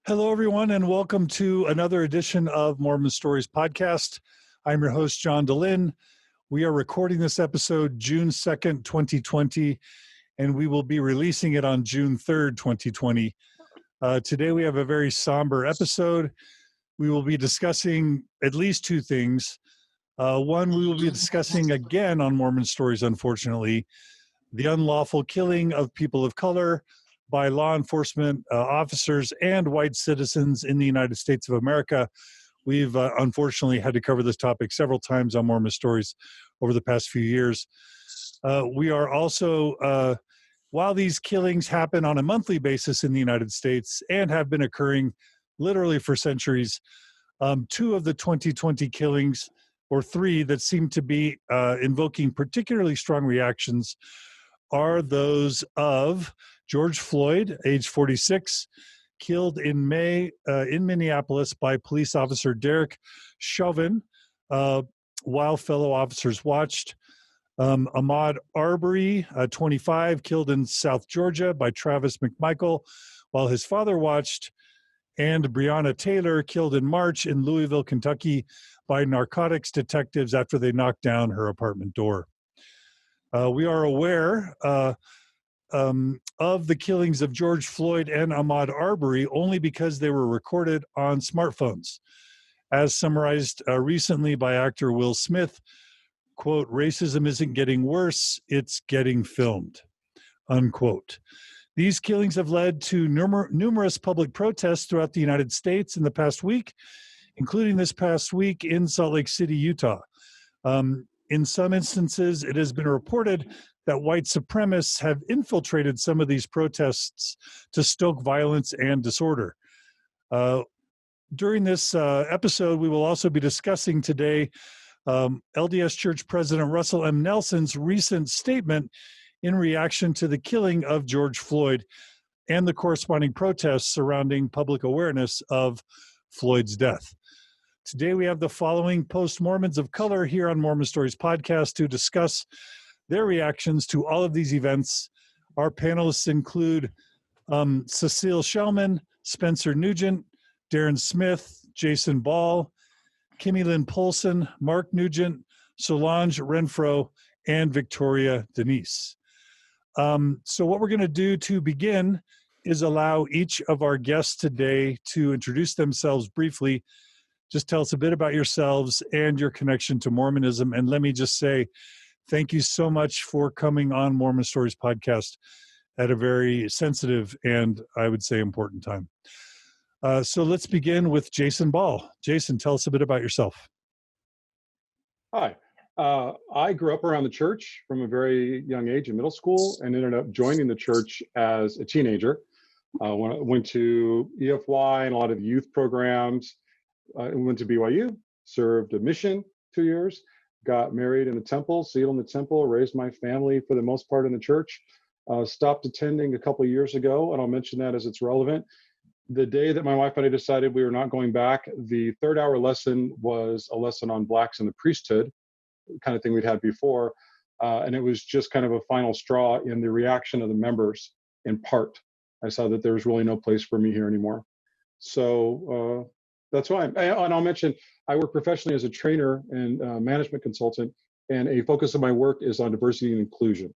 Hello, everyone, and welcome to another edition of Mormon Stories Podcast. I'm your host, John Dehlin. We are recording this episode June 2nd, 2020, and we will be releasing it on June 3rd, 2020. Today, we have a very somber episode. We will be discussing at least two things. One, we will be discussing again on Mormon Stories, unfortunately, the unlawful killing of people of color by law enforcement officers and white citizens in the United States of America. We've unfortunately had to cover this topic several times on Mormon Stories over the past few years. We are also, while these killings happen on a monthly basis in the United States and have been occurring literally for centuries, two of the 2020 killings, or three that seem to be invoking particularly strong reactions, are those of George Floyd, age 46, killed in May in Minneapolis by police officer Derek Chauvin while fellow officers watched. Ahmaud Arbery, 25, killed in South Georgia by Travis McMichael while his father watched. And Breonna Taylor, killed in March in Louisville, Kentucky by narcotics detectives after they knocked down her apartment door. We are aware of the killings of George Floyd and Ahmaud Arbery only because they were recorded on smartphones. As summarized recently by actor Will Smith, quote, "Racism isn't getting worse, it's getting filmed," unquote. These killings have led to numerous public protests throughout the United States in the past week, including this past week in Salt Lake City, Utah. In some instances, it has been reported that white supremacists have infiltrated some of these protests to stoke violence and disorder. During this episode, we will also be discussing today LDS Church President Russell M. Nelson's recent statement in reaction to the killing of George Floyd and the corresponding protests surrounding public awareness of Floyd's death. Today, we have the following post-Mormons of color here on Mormon Stories Podcast to discuss their reactions to all of these events. Our panelists include Cecile Shellman, Spencer Nugent, Darren Smith, Jason Ball, Kimmy Lynn Polson, Mark Nugent, Solange Renfro, and Victoria Denise. So what we're going to do to begin is allow each of our guests today to introduce themselves briefly. Just tell us a bit about yourselves and your connection to Mormonism. And let me just say, thank you so much for coming on Mormon Stories Podcast at a very sensitive and, I would say, important time. So let's begin with Jason Ball. Jason, tell us a bit about yourself. Hi. I grew up around the church from a very young age in middle school and ended up joining the church as a teenager. When I went to EFY and a lot of youth programs. I went to BYU, served a mission 2 years, got married in the temple, sealed in the temple, raised my family for the most part in the church, stopped attending a couple of years ago, and I'll mention that as it's relevant. The day that my wife and I decided we were not going back, the third-hour lesson was a lesson on blacks in the priesthood, kind of thing we'd had before, and it was just kind of a final straw in the reaction of the members in part. I saw that there was really no place for me here anymore. So that's why. And I'll mention, I work professionally as a trainer and management consultant, and a focus of my work is on diversity and inclusion.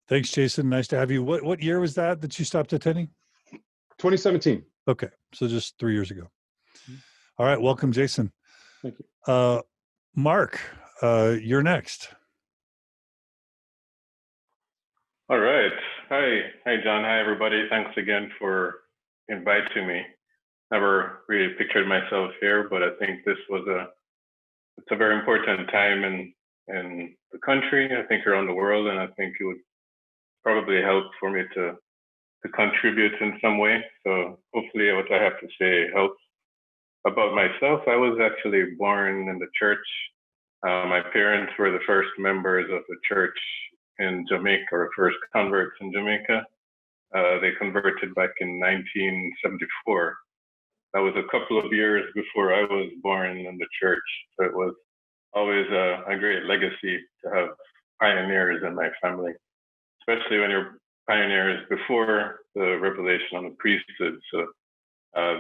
Thanks, Jason. Nice to have you. What year was that you stopped attending? 2017. Okay, so just 3 years ago. All right, welcome, Jason. Thank you. Mark, you're next. All right. Hi, John. Hi, everybody. Thanks again for inviting me. Never really pictured myself here, but I think this was it's a very important time in the country, I think around the world, and I think it would probably help for me to contribute in some way. So hopefully what I have to say helps. About myself, I was actually born in the church. My parents were the first members of the church in Jamaica, or first converts in Jamaica. They converted back in 1974. That was a couple of years before I was born in the church. So it was always a great legacy to have pioneers in my family, especially when you're pioneers before the revelation on the priesthood. So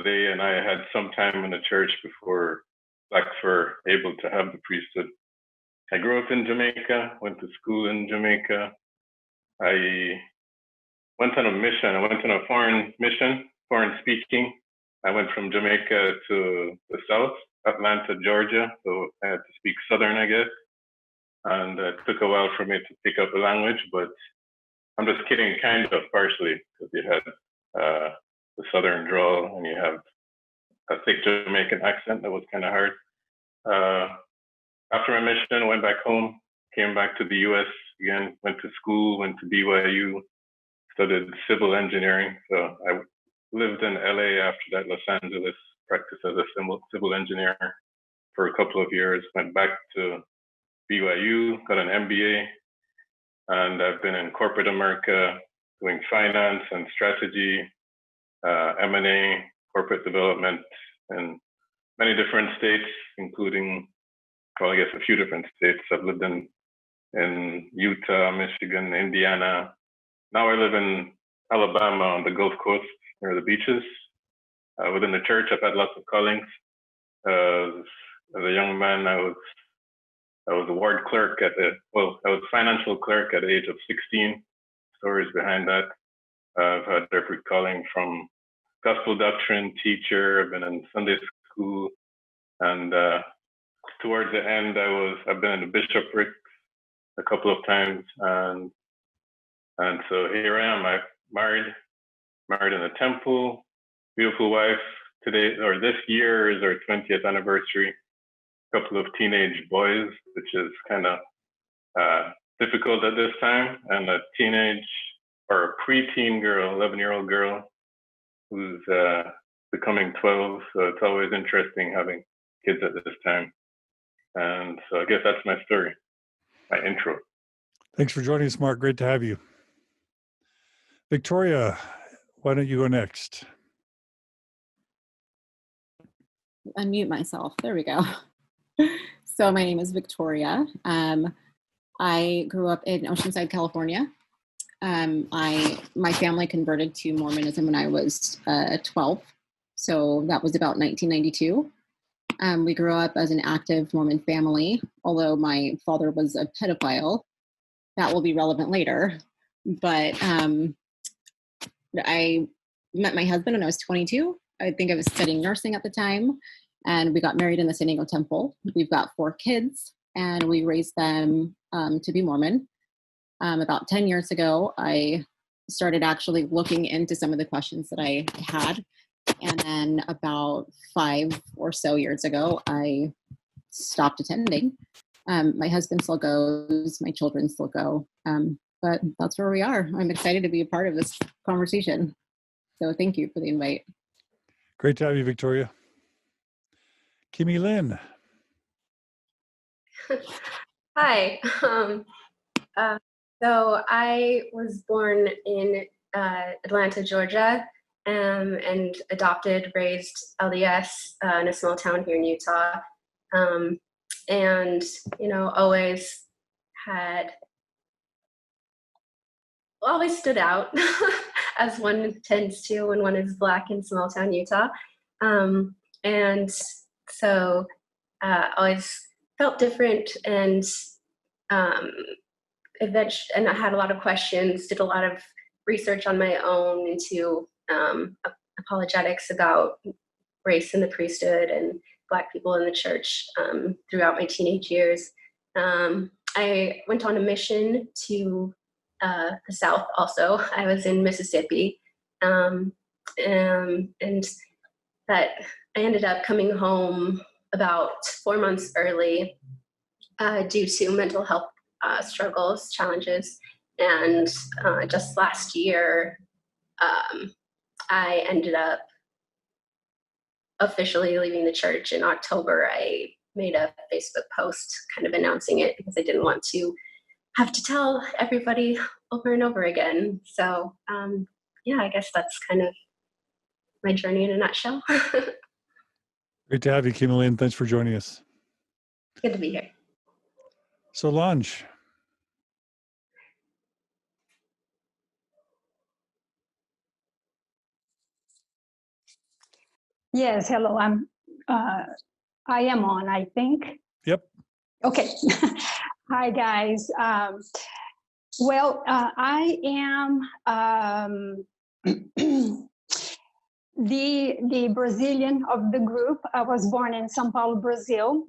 they and I had some time in the church before Blacks were able to have the priesthood. I grew up in Jamaica, went to school in Jamaica. I went on a mission. I went on a foreign mission, foreign speaking. I went from Jamaica to the south, Atlanta, Georgia. So I had to speak Southern, I guess. And it took a while for me to pick up the language, but I'm just kidding, kind of, partially, because you had the Southern drawl and you have a thick Jamaican accent that was kind of hard. After my mission, I went back home, came back to the US again, went to school, went to BYU, studied civil engineering. So I lived in LA after that, Los Angeles, practiced as a civil engineer for a couple of years, went back to BYU, got an MBA, and I've been in corporate America doing finance and strategy, M&A, corporate development in many different states, including, well, I guess a few different states. I've lived in Utah, Michigan, Indiana. Now I live in Alabama on the Gulf Coast near the beaches. Within the church, I've had lots of callings. As a young man, I was a ward clerk I was financial clerk at the age of 16. Stories behind that. I've had every calling from gospel doctrine teacher. I've been in Sunday school, and towards the end, I've been in the bishopric a couple of times, and so here I am. I'm married in a temple, beautiful wife. Today or this year is our 20th anniversary. Couple of teenage boys, which is kind of difficult at this time, and a teenage or a preteen girl, 11-year-old girl, who's becoming 12. So it's always interesting having kids at this time. And so I guess that's my story, my intro. Thanks for joining us, Mark. Great to have you. Victoria, why don't you go next? Unmute myself. There we go. So my name is Victoria. I grew up in Oceanside, California. My family converted to Mormonism when I was 12. So that was about 1992. We grew up as an active Mormon family, although my father was a pedophile. That will be relevant later. But I met my husband when I was 22. I think I was studying nursing at the time. And we got married in the San Diego Temple. We've got 4 kids, and we raised them to be Mormon. About 10 years ago, I started actually looking into some of the questions that I had. And then about 5 or so years ago, I stopped attending. My husband still goes, my children still go, but that's where we are. I'm excited to be a part of this conversation. So thank you for the invite. Great to have you, Victoria. Kimmy Lynn. Hi. So I was born in Atlanta, Georgia, and adopted, raised LDS in a small town here in Utah. And, always stood out as one tends to when one is Black in small town Utah. And so always felt different, and eventually, and I had a lot of questions, did a lot of research on my own into apologetics about race in the priesthood and Black people in the church throughout my teenage years. I went on a mission to the South also. I was in Mississippi, and that I ended up coming home about 4 months early due to mental health struggles, challenges. And just last year, I ended up officially leaving the church in October. I made a Facebook post kind of announcing it because I didn't want to have to tell everybody over and over again. So I guess that's kind of my journey in a nutshell. Great to have you, Kimmy Lynn. Thanks for joining us. Good to be here. Solange. Yes, hello. I am on, I think. Yep. Okay. Hi, guys. I am the Brazilian of the group. I was born in São Paulo, Brazil,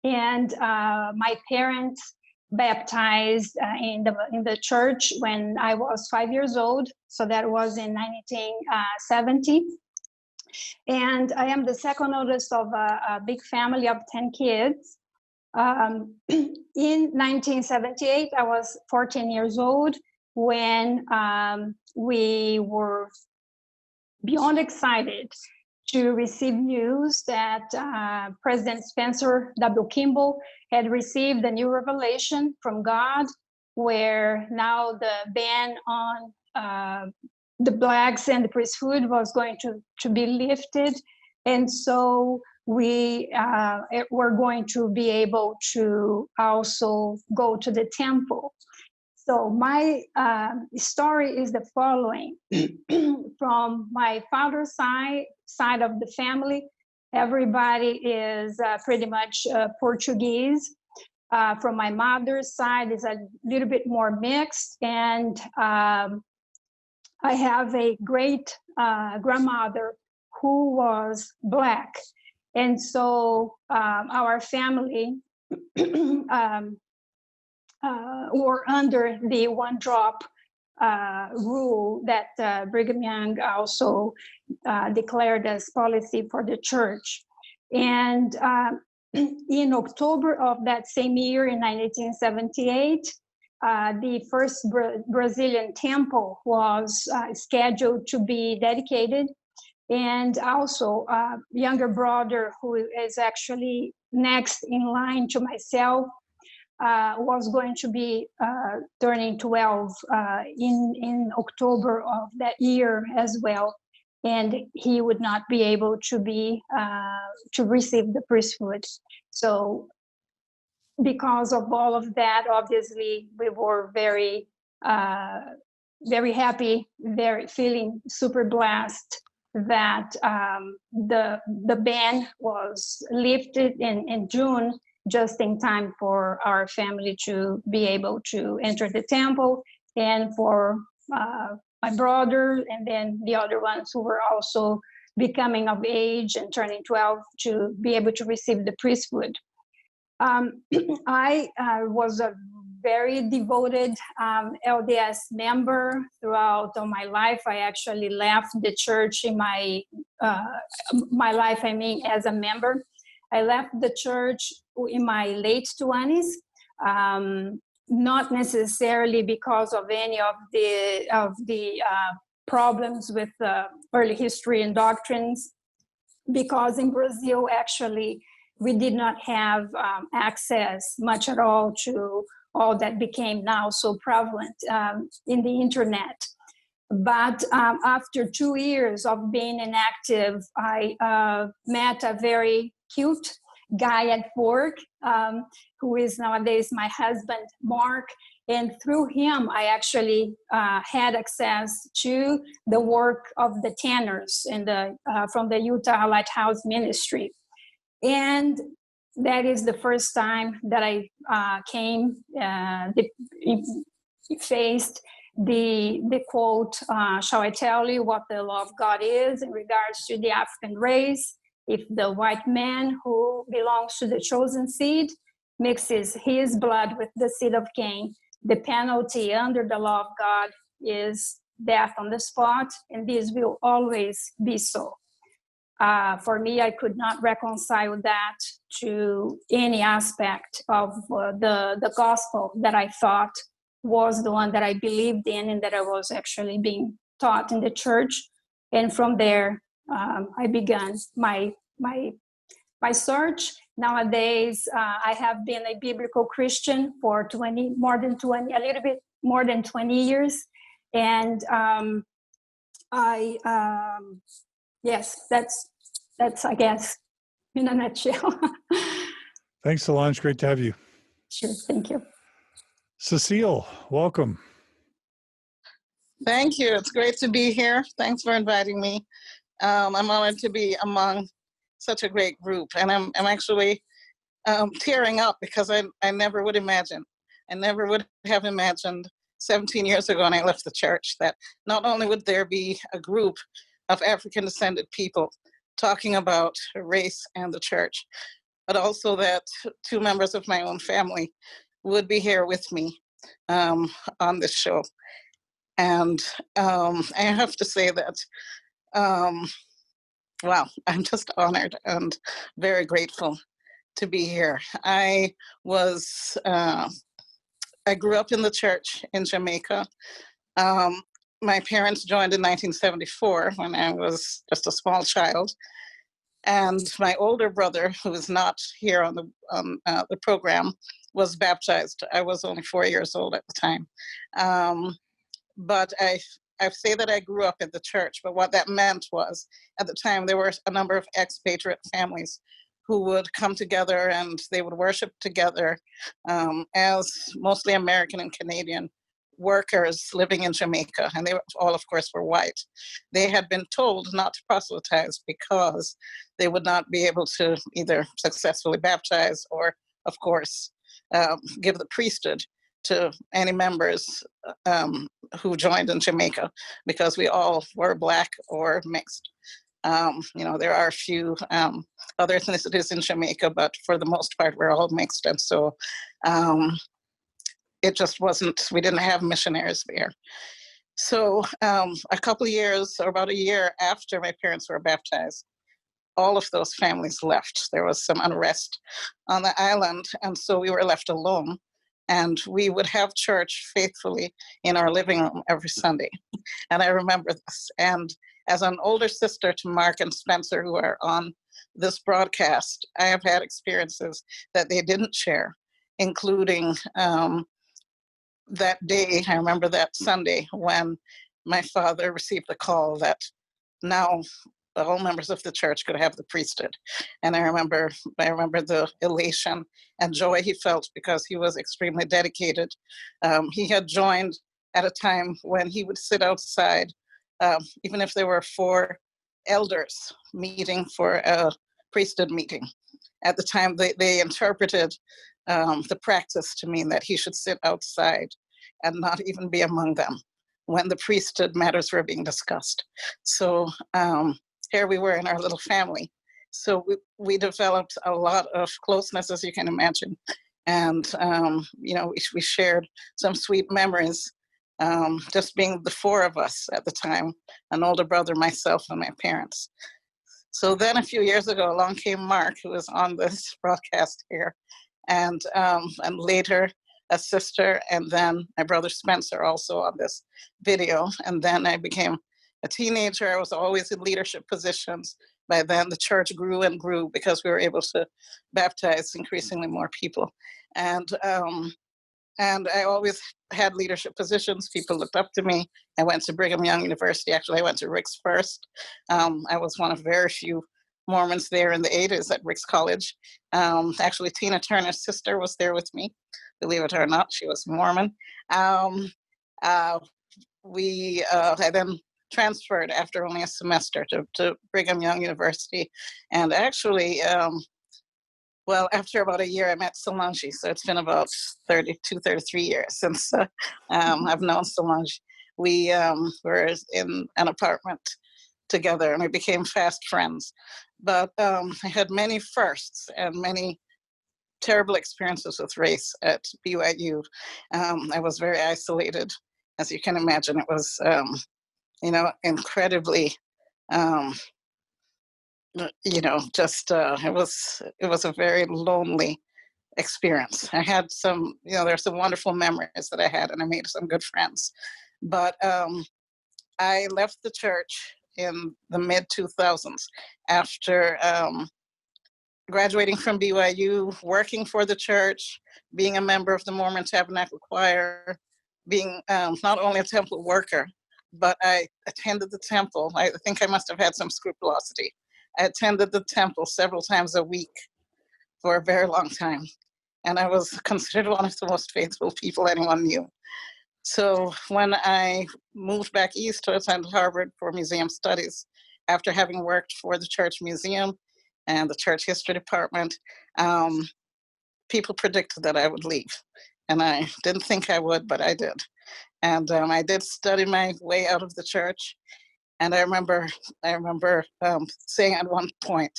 and my parents baptized in the church when I was 5 years old. So that was in 1970. And I am the second oldest of a big family of 10 kids. In 1978, I was 14 years old when we were beyond excited to receive news that President Spencer W. Kimball had received a new revelation from God, where now the ban on the blacks and the priesthood was going to be lifted. And so we were going to be able to also go to the temple. So my story is the following. From my father's side of the family, everybody is pretty much Portuguese. From my mother's side is a little bit more mixed, and I have a great grandmother who was Black. And so our family were under the one drop rule that Brigham Young also declared as policy for the church. And in October of that same year, in 1978, the first Brazilian temple was scheduled to be dedicated. And also a younger brother who is actually next in line to myself was going to be turning 12 in October of that year as well. And he would not be able to receive the priesthood. So because of all of that, obviously, we were very, very happy, feeling super blessed that the ban was lifted in June, just in time for our family to be able to enter the temple, and for my brother and then the other ones who were also becoming of age and turning 12 to be able to receive the priesthood. I was a very devoted LDS member throughout all my life. I actually left the church in my life, as a member. I left the church in my late 20s, not necessarily because of any of the problems with early history and doctrines, because in Brazil, actually, we did not have access much at all to all that became now so prevalent in the internet. But after 2 years of being inactive, I met a very cute guy at work who is nowadays my husband, Mark. And through him, I actually had access to the work of the Tanners from the Utah Lighthouse Ministry. And that is the first time that I faced the quote, shall I tell you what the law of God is in regards to the African race? If the white man who belongs to the chosen seed mixes his blood with the seed of Cain, the penalty under the law of God is death on the spot, and this will always be so. For me, I could not reconcile that to any aspect of the gospel that I thought was the one that I believed in and that I was actually being taught in the church. And from there, I began my search. Nowadays, I have been a biblical Christian for a little bit more than 20 years. And yes, that's I guess in a nutshell. Thanks, Solange. Great to have you. Sure, thank you. Cecile, welcome. Thank you. It's great to be here. Thanks for inviting me. I'm honored to be among such a great group, and I'm actually tearing up because I never would imagine. I never would have imagined 17 years ago when I left the church that not only would there be a group of African descended people talking about race and the church, but also that two members of my own family would be here with me on this show. And I have to say that, wow, I'm just honored and very grateful to be here. I grew up in the church in Jamaica. My parents joined in 1974 when I was just a small child. And my older brother, who is not here on the program, was baptized. I was only 4 years old at the time. But I say that I grew up in the church, but what that meant was, at the time, there were a number of expatriate families who would come together and they would worship together as mostly American and Canadian workers living in Jamaica. And they all, of course, were white. They had been told not to proselytize because they would not be able to either successfully baptize or, of course, give the priesthood to any members who joined in Jamaica, because we all were Black or mixed. There are a few other ethnicities in Jamaica, but for the most part, we're all mixed. And so it just wasn't, we didn't have missionaries there. So a couple of years, or about a year after my parents were baptized, all of those families left. There was some unrest on the island, and so we were left alone. And we would have church faithfully in our living room every Sunday. And I remember this. And as an older sister to Mark and Spencer, who are on this broadcast, I have had experiences that they didn't share, including that day, I remember that Sunday when my father received the call that now all members of the church could have the priesthood. And I remember the elation and joy he felt because he was extremely dedicated. He had joined at a time when he would sit outside, even if there were 4 elders meeting for a priesthood meeting. At the time, they interpreted the practice to mean that he should sit outside and not even be among them when the priesthood matters were being discussed. So here we were in our little family. So we developed a lot of closeness, as you can imagine. And, we shared some sweet memories, just being the 4 of us at the time, an older brother, myself, and my parents. So then a few years ago, along came Mark, who was on this broadcast here, and later a sister, and then my brother Spencer also on this video. And then I became a teenager. I was always in leadership positions. By then, the church grew and grew because we were able to baptize increasingly more people. And I always had leadership positions. People looked up to me. I went to Brigham Young University. Actually, I went to Rick's first. I was one of very few Mormons there in the 80s at Rick's College. Actually, Tina Turner's sister was there with me. Believe it or not, she was Mormon. I then transferred after only a semester to Brigham Young University. And actually, after about a year, I met Solange. So it's been about 32, 33 years since I've known Solange. We were in an apartment together and we became fast friends. But I had many firsts and many terrible experiences with race at BYU. I was very isolated, as you can imagine. It was, incredibly, it was a very lonely experience. I had some, there's some wonderful memories that I had, and I made some good friends. But I left the church in the mid-2000s after graduating from BYU, working for the church, being a member of the Mormon Tabernacle Choir, being not only a temple worker, but I attended the temple. I think I must have had some scrupulosity. I attended the temple several times a week for a very long time. And I was considered one of the most faithful people anyone knew. So when I moved back east to attend Harvard for museum studies, after having worked for the church museum and the church history department, people predicted that I would leave. And I didn't think I would, but I did. And I did study my way out of the church. And I remember saying at one point,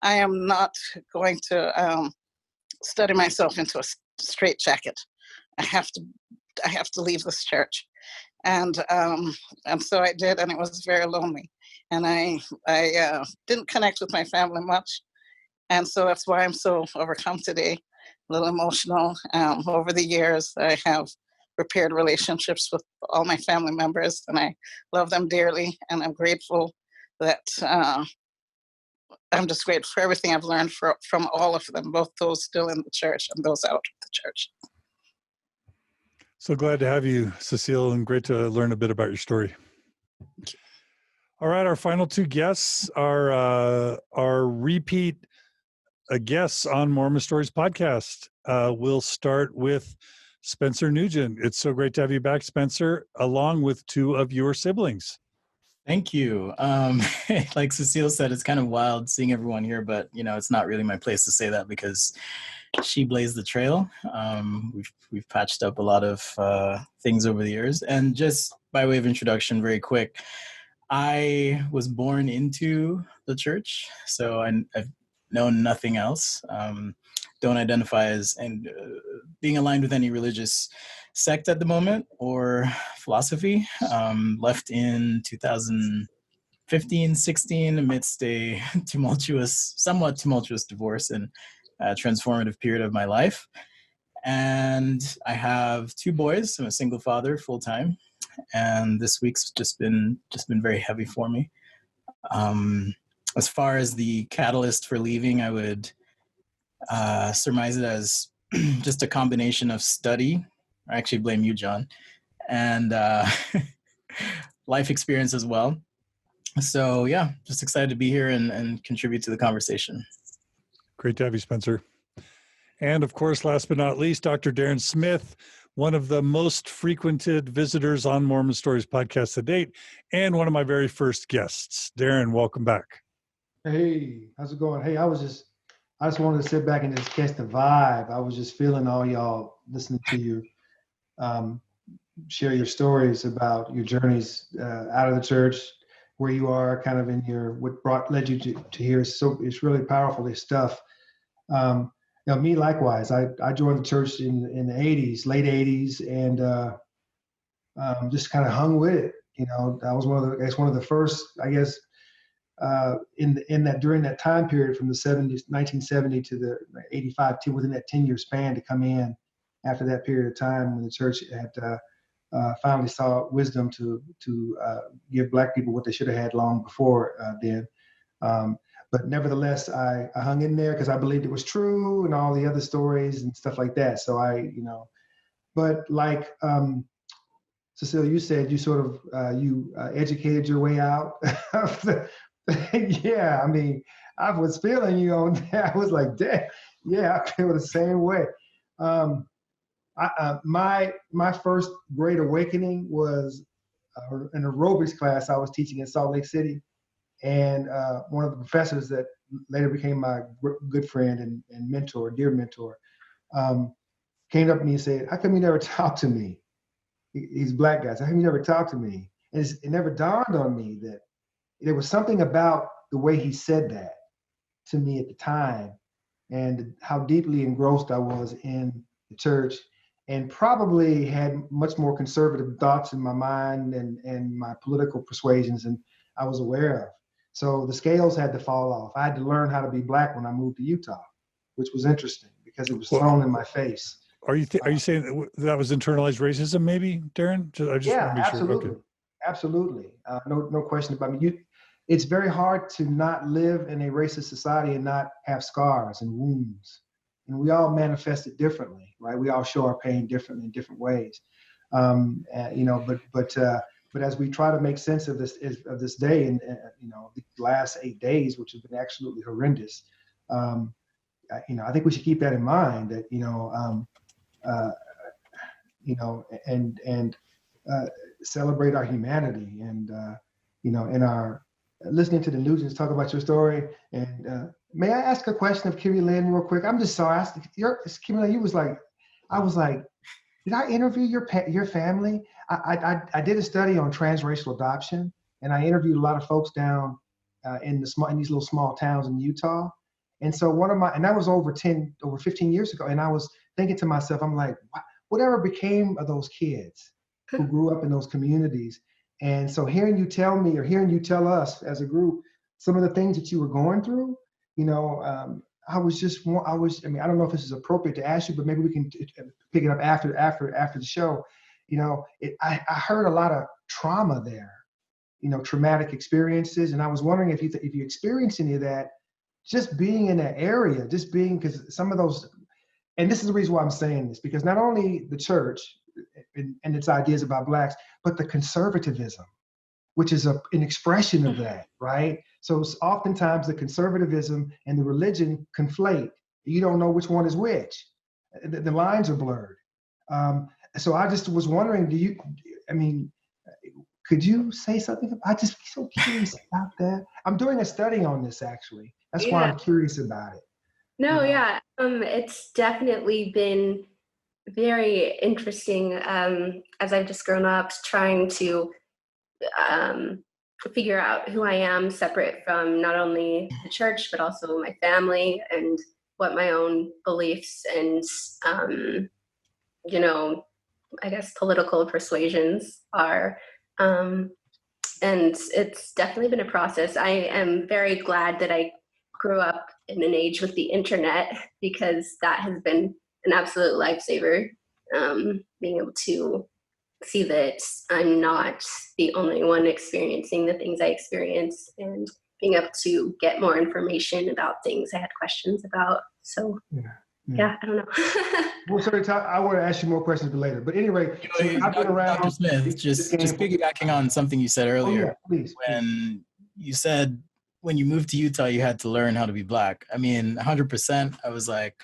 I am not going to study myself into a straitjacket. I have to leave this church. And so I did, and it was very lonely. And I didn't connect with my family much. And so that's why I'm so overcome today, a little emotional. Over the years, I have repaired relationships with all my family members, and I love them dearly. And I'm grateful that I'm just grateful for everything I've learned from all of them, both those still in the church and those out of the church. So glad to have you, Cecile, and great to learn a bit about your story. All right, our final two guests are repeat guests on Mormon Stories podcast. We'll start with Spencer Nugent. It's so great to have you back, Spencer, along with two of your siblings. Thank you. Like Cecile said, it's kind of wild seeing everyone here, but it's not really my place to say that because she blazed the trail. We've patched up a lot of things over the years. And just by way of introduction, very quick, I was born into the church, so I've known nothing else. Don't identify as being aligned with any religious sect at the moment or philosophy. Left in 2015, 16 amidst a somewhat tumultuous divorce and transformative period of my life. And I have two boys. I'm a single father, full time, and this week's just been very heavy for me. As far as the catalyst for leaving, I would surmise it as just a combination of study. I actually blame you, John, and life experience as well. So yeah, just excited to be here and contribute to the conversation. Great to have you, Spencer. And of course, last but not least, Dr. Darren Smith, one of the most frequented visitors on Mormon Stories podcast to date, and one of my very first guests. Darren, welcome back. Hey, how's it going? Hey, I just wanted to sit back and just catch the vibe. I was just feeling all y'all listening to you share your stories about your journeys out of the church, where you are kind of in what led you to here. So it's really powerful, this stuff. Me likewise, I joined the church in the 80s, late 80s, and just kind of hung with it. I was one of the first, I guess, during that time period from the 70s, 1970 to the 85, within that 10-year span to come in after that period of time when the church had finally saw wisdom to give Black people what they should have had long before then. But nevertheless, I hung in there because I believed it was true and all the other stories and stuff like that. So but like Cecile, you said you sort of you educated your way out of the. Yeah, I mean, I was feeling you on that. I was like, damn, yeah, I feel the same way. My first great awakening was an aerobics class I was teaching in Salt Lake City. And one of the professors that later became my good friend and mentor, dear mentor, came up to me and said, how come you never talk to me? He's a Black guy. So how come you never talk to me? And it never dawned on me that there was something about the way he said that to me at the time and how deeply engrossed I was in the church and probably had much more conservative thoughts in my mind and my political persuasions than I was aware of. So the scales had to fall off. I had to learn how to be Black when I moved to Utah, which was interesting because it was thrown in my face. Are you saying that was internalized racism, maybe, Darren? Yeah, absolutely. Sure. Okay. Absolutely. No question about me. It's very hard to not live in a racist society and not have scars and wounds. And we all manifest it differently, right? We all show our pain differently in different ways. But as we try to make sense of this day and the last 8 days, which have been absolutely horrendous, I think we should keep that in mind. That and celebrate our humanity and in our listening to the Nugents talk about your story. And may I ask a question of Kimmy Lynn real quick? I'm just sorry. Kimmy Lynn, I was like, did I interview your family? I did a study on transracial adoption, and I interviewed a lot of folks down in these little small towns in Utah. And so that was over 15 years ago. And I was thinking to myself, I'm like, whatever became of those kids who grew up in those communities? And so hearing you tell me, or hearing you tell us as a group, some of the things that you were going through, I mean, I don't know if this is appropriate to ask you, but maybe we can pick it up after the show. I heard a lot of trauma there, traumatic experiences. And I was wondering if you experienced any of that, just being in that area, because some of those, and this is the reason why I'm saying this, because not only the church and its ideas about Blacks, but the conservatism, which is an expression of that, right? So oftentimes the conservatism and the religion conflate. You don't know which one is which. The lines are blurred. So I just was wondering, could you say something? I just be so curious about that. I'm doing a study on this, actually. That's why I'm curious about it. No, yeah. It's definitely been very interesting as I've just grown up, trying to figure out who I am separate from not only the church, but also my family and what my own beliefs and, I guess political persuasions are. And it's definitely been a process. I am very glad that I grew up in an age with the internet, because that has been an absolute lifesaver. Being able to see that I'm not the only one experiencing the things I experience, and being able to get more information about things I had questions about. So yeah, I don't know. Well, sorry, I want to ask you more questions later. But anyway, I've been around. Dr. Smith, just piggybacking on something you said earlier. Please. When you said when you moved to Utah, you had to learn how to be Black. I mean, 100%. I was like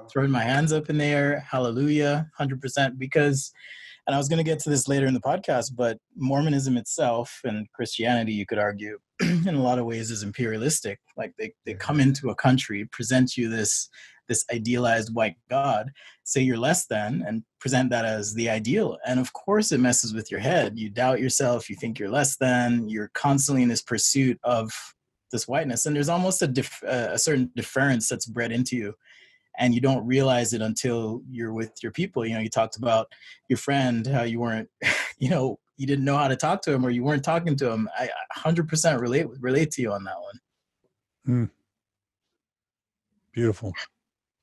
throwing my hands up in the air. Hallelujah, 100%. Because, and I was going to get to this later in the podcast, but Mormonism itself and Christianity, you could argue, in a lot of ways is imperialistic. Like they come into a country, present you this idealized white God, say you're less than, and present that as the ideal. And of course it messes with your head. You doubt yourself, you think you're less than, you're constantly in this pursuit of this whiteness. And there's almost a certain deference that's bred into you. And you don't realize it until you're with your people. You talked about your friend, how you weren't, you didn't know how to talk to him, or you weren't talking to him. I 100% relate to you on that one. Beautiful.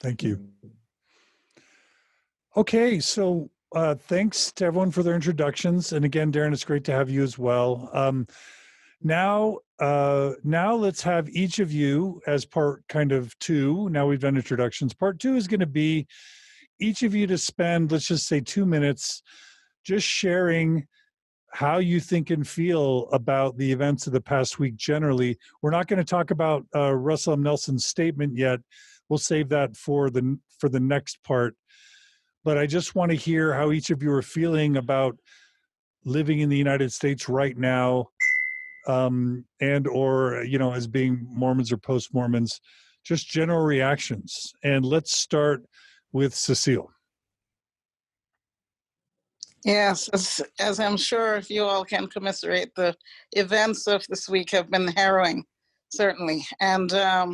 Thank you. Okay, so thanks to everyone for their introductions. And again, Darren, it's great to have you as well. Now let's have each of you as part kind of two. Now we've done introductions. Part two is going to be each of you to spend, let's just say 2 minutes, just sharing how you think and feel about the events of the past week generally. We're not going to talk about Russell M. Nelson's statement yet. We'll save that for the next part. But I just want to hear how each of you are feeling about living in the United States right now, and or as being Mormons or post-Mormons, just general reactions. And let's start with Cecile. Yes, as I'm sure you all can commiserate, the events of this week have been harrowing, certainly. And I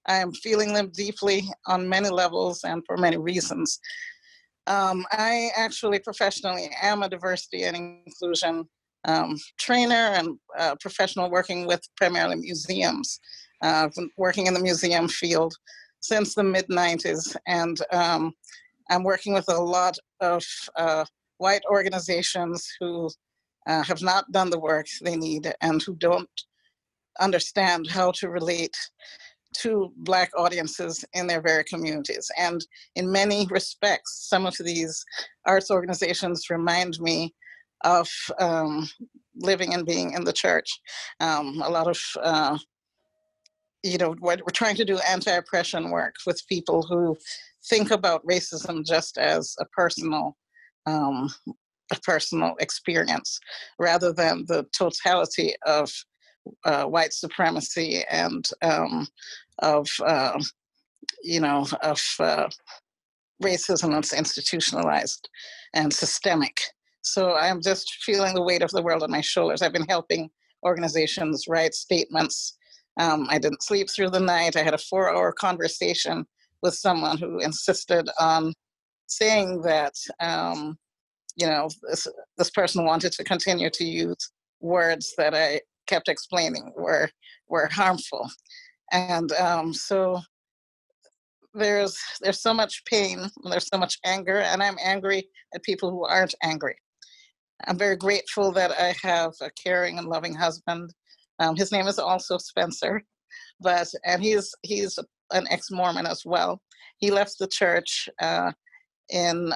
am feeling them deeply on many levels and for many reasons. I actually professionally am a diversity and inclusion trainer and professional working with primarily museums. I've been working in the museum field since the mid-90s, and I'm working with a lot of white organizations who have not done the work they need and who don't understand how to relate to Black audiences in their very communities. And in many respects, some of these arts organizations remind me of living and being in the church. A lot of, we're trying to do anti-oppression work with people who think about racism just as a personal experience, rather than the totality of white supremacy and of racism that's institutionalized and systemic. So I'm just feeling the weight of the world on my shoulders. I've been helping organizations write statements. I didn't sleep through the night. I had a 4-hour conversation with someone who insisted on saying that, this person wanted to continue to use words that I kept explaining were harmful. And so there's so much pain, and there's so much anger, and I'm angry at people who aren't angry. I'm very grateful that I have a caring and loving husband. His name is also Spencer, and he's an ex-Mormon as well. He left the church in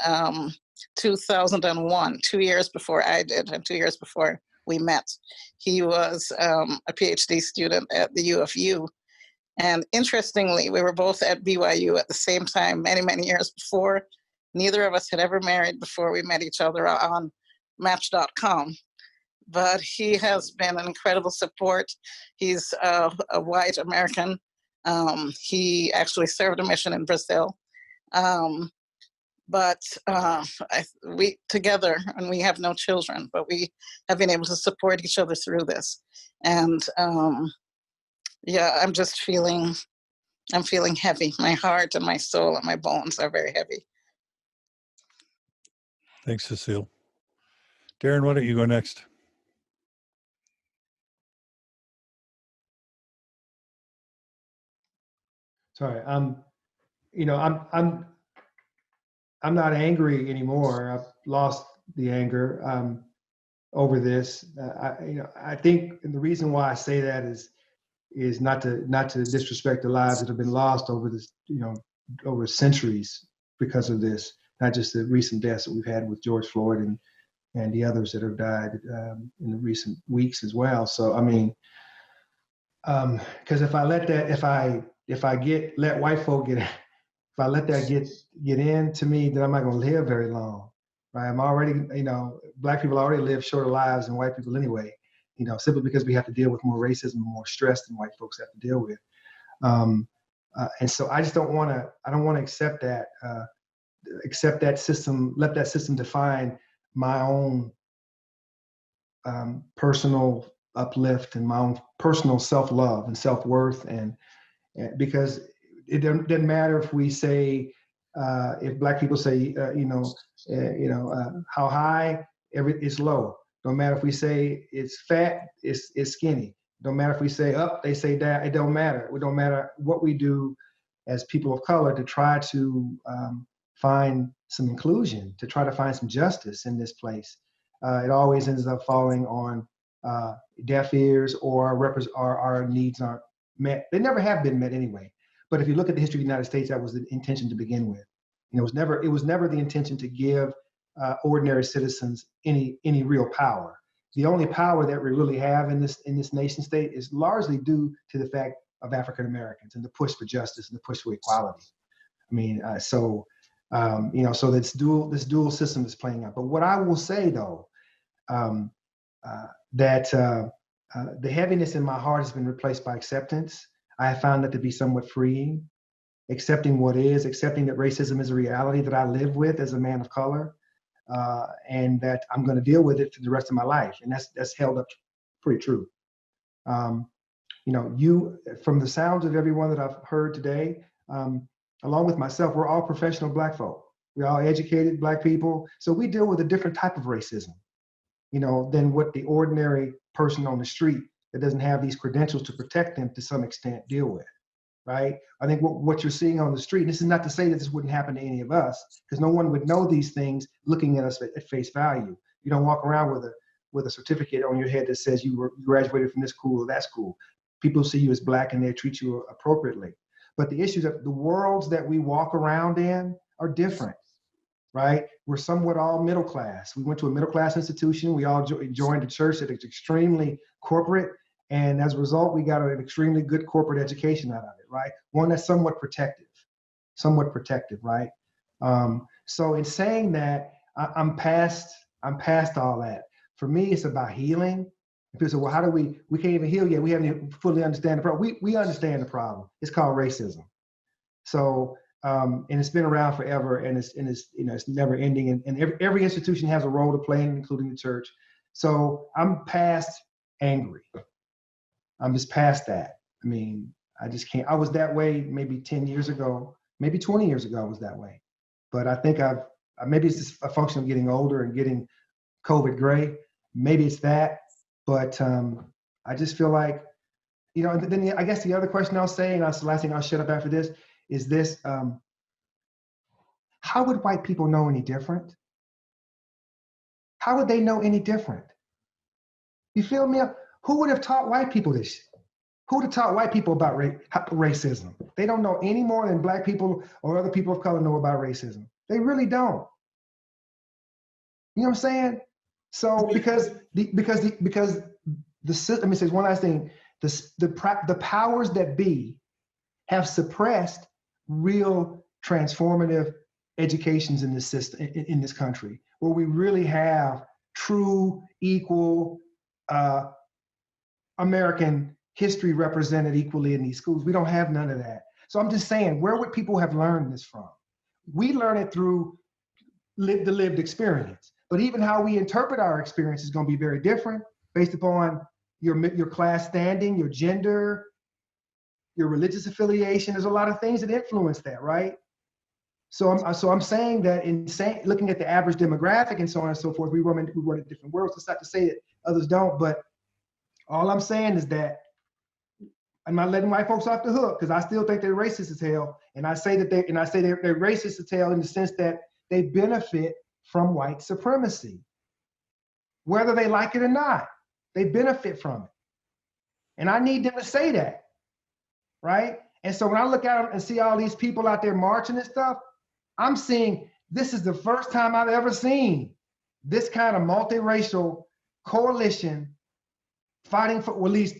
2001, 2 years before I did, and 2 years before we met. He was a PhD student at the U of U. And interestingly, we were both at BYU at the same time, many, many years before. Neither of us had ever married before we met each other on Match.com. But he has been an incredible support. He's a white American. He actually served a mission in Brazil. We together, and we have no children, but we have been able to support each other through this. And I'm feeling heavy. My heart and my soul and my bones are very heavy. Thanks, Cecile. Darren, why don't you go next? Sorry, I'm not angry anymore. I've lost the anger over this. I think the reason why I say that is not to disrespect the lives that have been lost over this, over centuries because of this. Not just the recent deaths that we've had with George Floyd and the others that have died in the recent weeks as well. So because if I let that, if I let white folk if I let that get into me, then I'm not going to live very long, right? I'm already, Black people already live shorter lives than white people anyway, simply because we have to deal with more racism and more stress than white folks have to deal with. And so I just don't want to accept that system, let that system define my own personal uplift and my own personal self-love and self-worth, and because it doesn't matter if we say, if Black people say, how high, it's low. Don't matter if we say it's fat, it's skinny. Don't matter if we say up, they say down. It don't matter. It don't matter what we do as people of color to try to find some inclusion, to try to find some justice in this place. It always ends up falling on deaf ears, or our needs aren't met. They never have been met anyway. But if you look at the history of the United States, that was the intention to begin with. It was never the intention to give ordinary citizens any real power. The only power that we really have in this nation state is largely due to the fact of African Americans and the push for justice and the push for equality. So this dual system is playing out. But what I will say though, that the heaviness in my heart has been replaced by acceptance. I have found that to be somewhat freeing, accepting what is, accepting that racism is a reality that I live with as a man of color, and that I'm going to deal with it for the rest of my life. And that's held up pretty true. From the sounds of everyone that I've heard today, along with myself, we're all professional Black folk. We're all educated Black people. So we deal with a different type of racism, than what the ordinary person on the street that doesn't have these credentials to protect them to some extent deal with, right? I think what you're seeing on the street, and this is not to say that this wouldn't happen to any of us, because no one would know these things looking at us at face value. You don't walk around with a certificate on your head that says you graduated from this school or that school. People see you as Black and they treat you appropriately. But the issues of the worlds that we walk around in are different, right? We're somewhat all middle class. We went to a middle class institution. We all joined a church that is extremely corporate. And as a result, we got an extremely good corporate education out of it, right? One that's somewhat protective, right? So in saying that, I'm past all that. For me, it's about healing. And people say, well, how do we can't even heal yet. We haven't even fully understand the problem. We understand the problem. It's called racism. So, and it's been around forever, and it's it's never ending. And every institution has a role to play, including the church. So I'm past angry. I'm just past that. I mean, I just can't. I was that way maybe 10 years ago, maybe 20 years ago. I was that way, but I think maybe it's just a function of getting older and getting COVID gray. Maybe it's that, but I just feel like, and then I guess the other question I'll say, and that's the last thing I'll shut up after this, is this: how would white people know any different? How would they know any different? You feel me? Who would have taught white people this? Who would have taught white people about racism? They don't know any more than black people or other people of color know about racism. They really don't. You know what I'm saying? So because the system, let me say one last thing, the powers that be have suppressed real transformative educations in this system, in this country, where we really have true, equal American history represented equally in these schools. We don't have none of that. So I'm just saying, where would people have learned this from? We learn it through the lived experience. But even how we interpret our experience is going to be very different based upon your class standing, your gender, your religious affiliation. There's a lot of things that influence that, right? So I'm saying that looking at the average demographic and so on and so forth, we run in different worlds. It's not to say that others don't, but all I'm saying is that I'm not letting white folks off the hook, because I still think they're racist as hell. And I say they're racist as hell in the sense that they benefit from white supremacy. Whether they like it or not, they benefit from it. And I need them to say that, right? And so when I look out and see all these people out there marching and stuff, I'm seeing this is the first time I've ever seen this kind of multiracial coalition fighting for, at least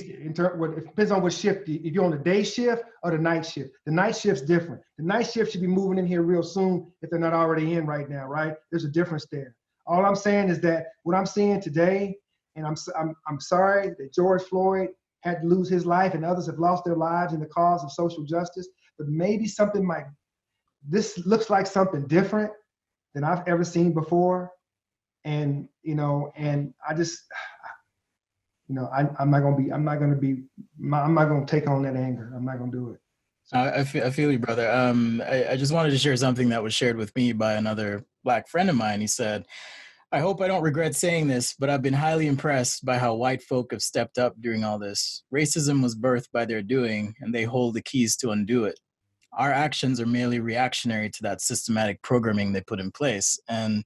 in terms, it depends on what shift, if you're on the day shift or the night shift. The night shift's different. The night shift should be moving in here real soon if they're not already in right now, right? There's a difference there. All I'm saying is that what I'm seeing today, and I'm sorry that George Floyd had to lose his life and others have lost their lives in the cause of social justice, but maybe this looks like something different than I've ever seen before. And, and I just, I'm not going to take on that anger. I'm not going to do it. So. I feel you, brother. I just wanted to share something that was shared with me by another Black friend of mine. He said, I hope I don't regret saying this, but I've been highly impressed by how white folk have stepped up during all this. Racism was birthed by their doing, and they hold the keys to undo it. Our actions are merely reactionary to that systematic programming they put in place. And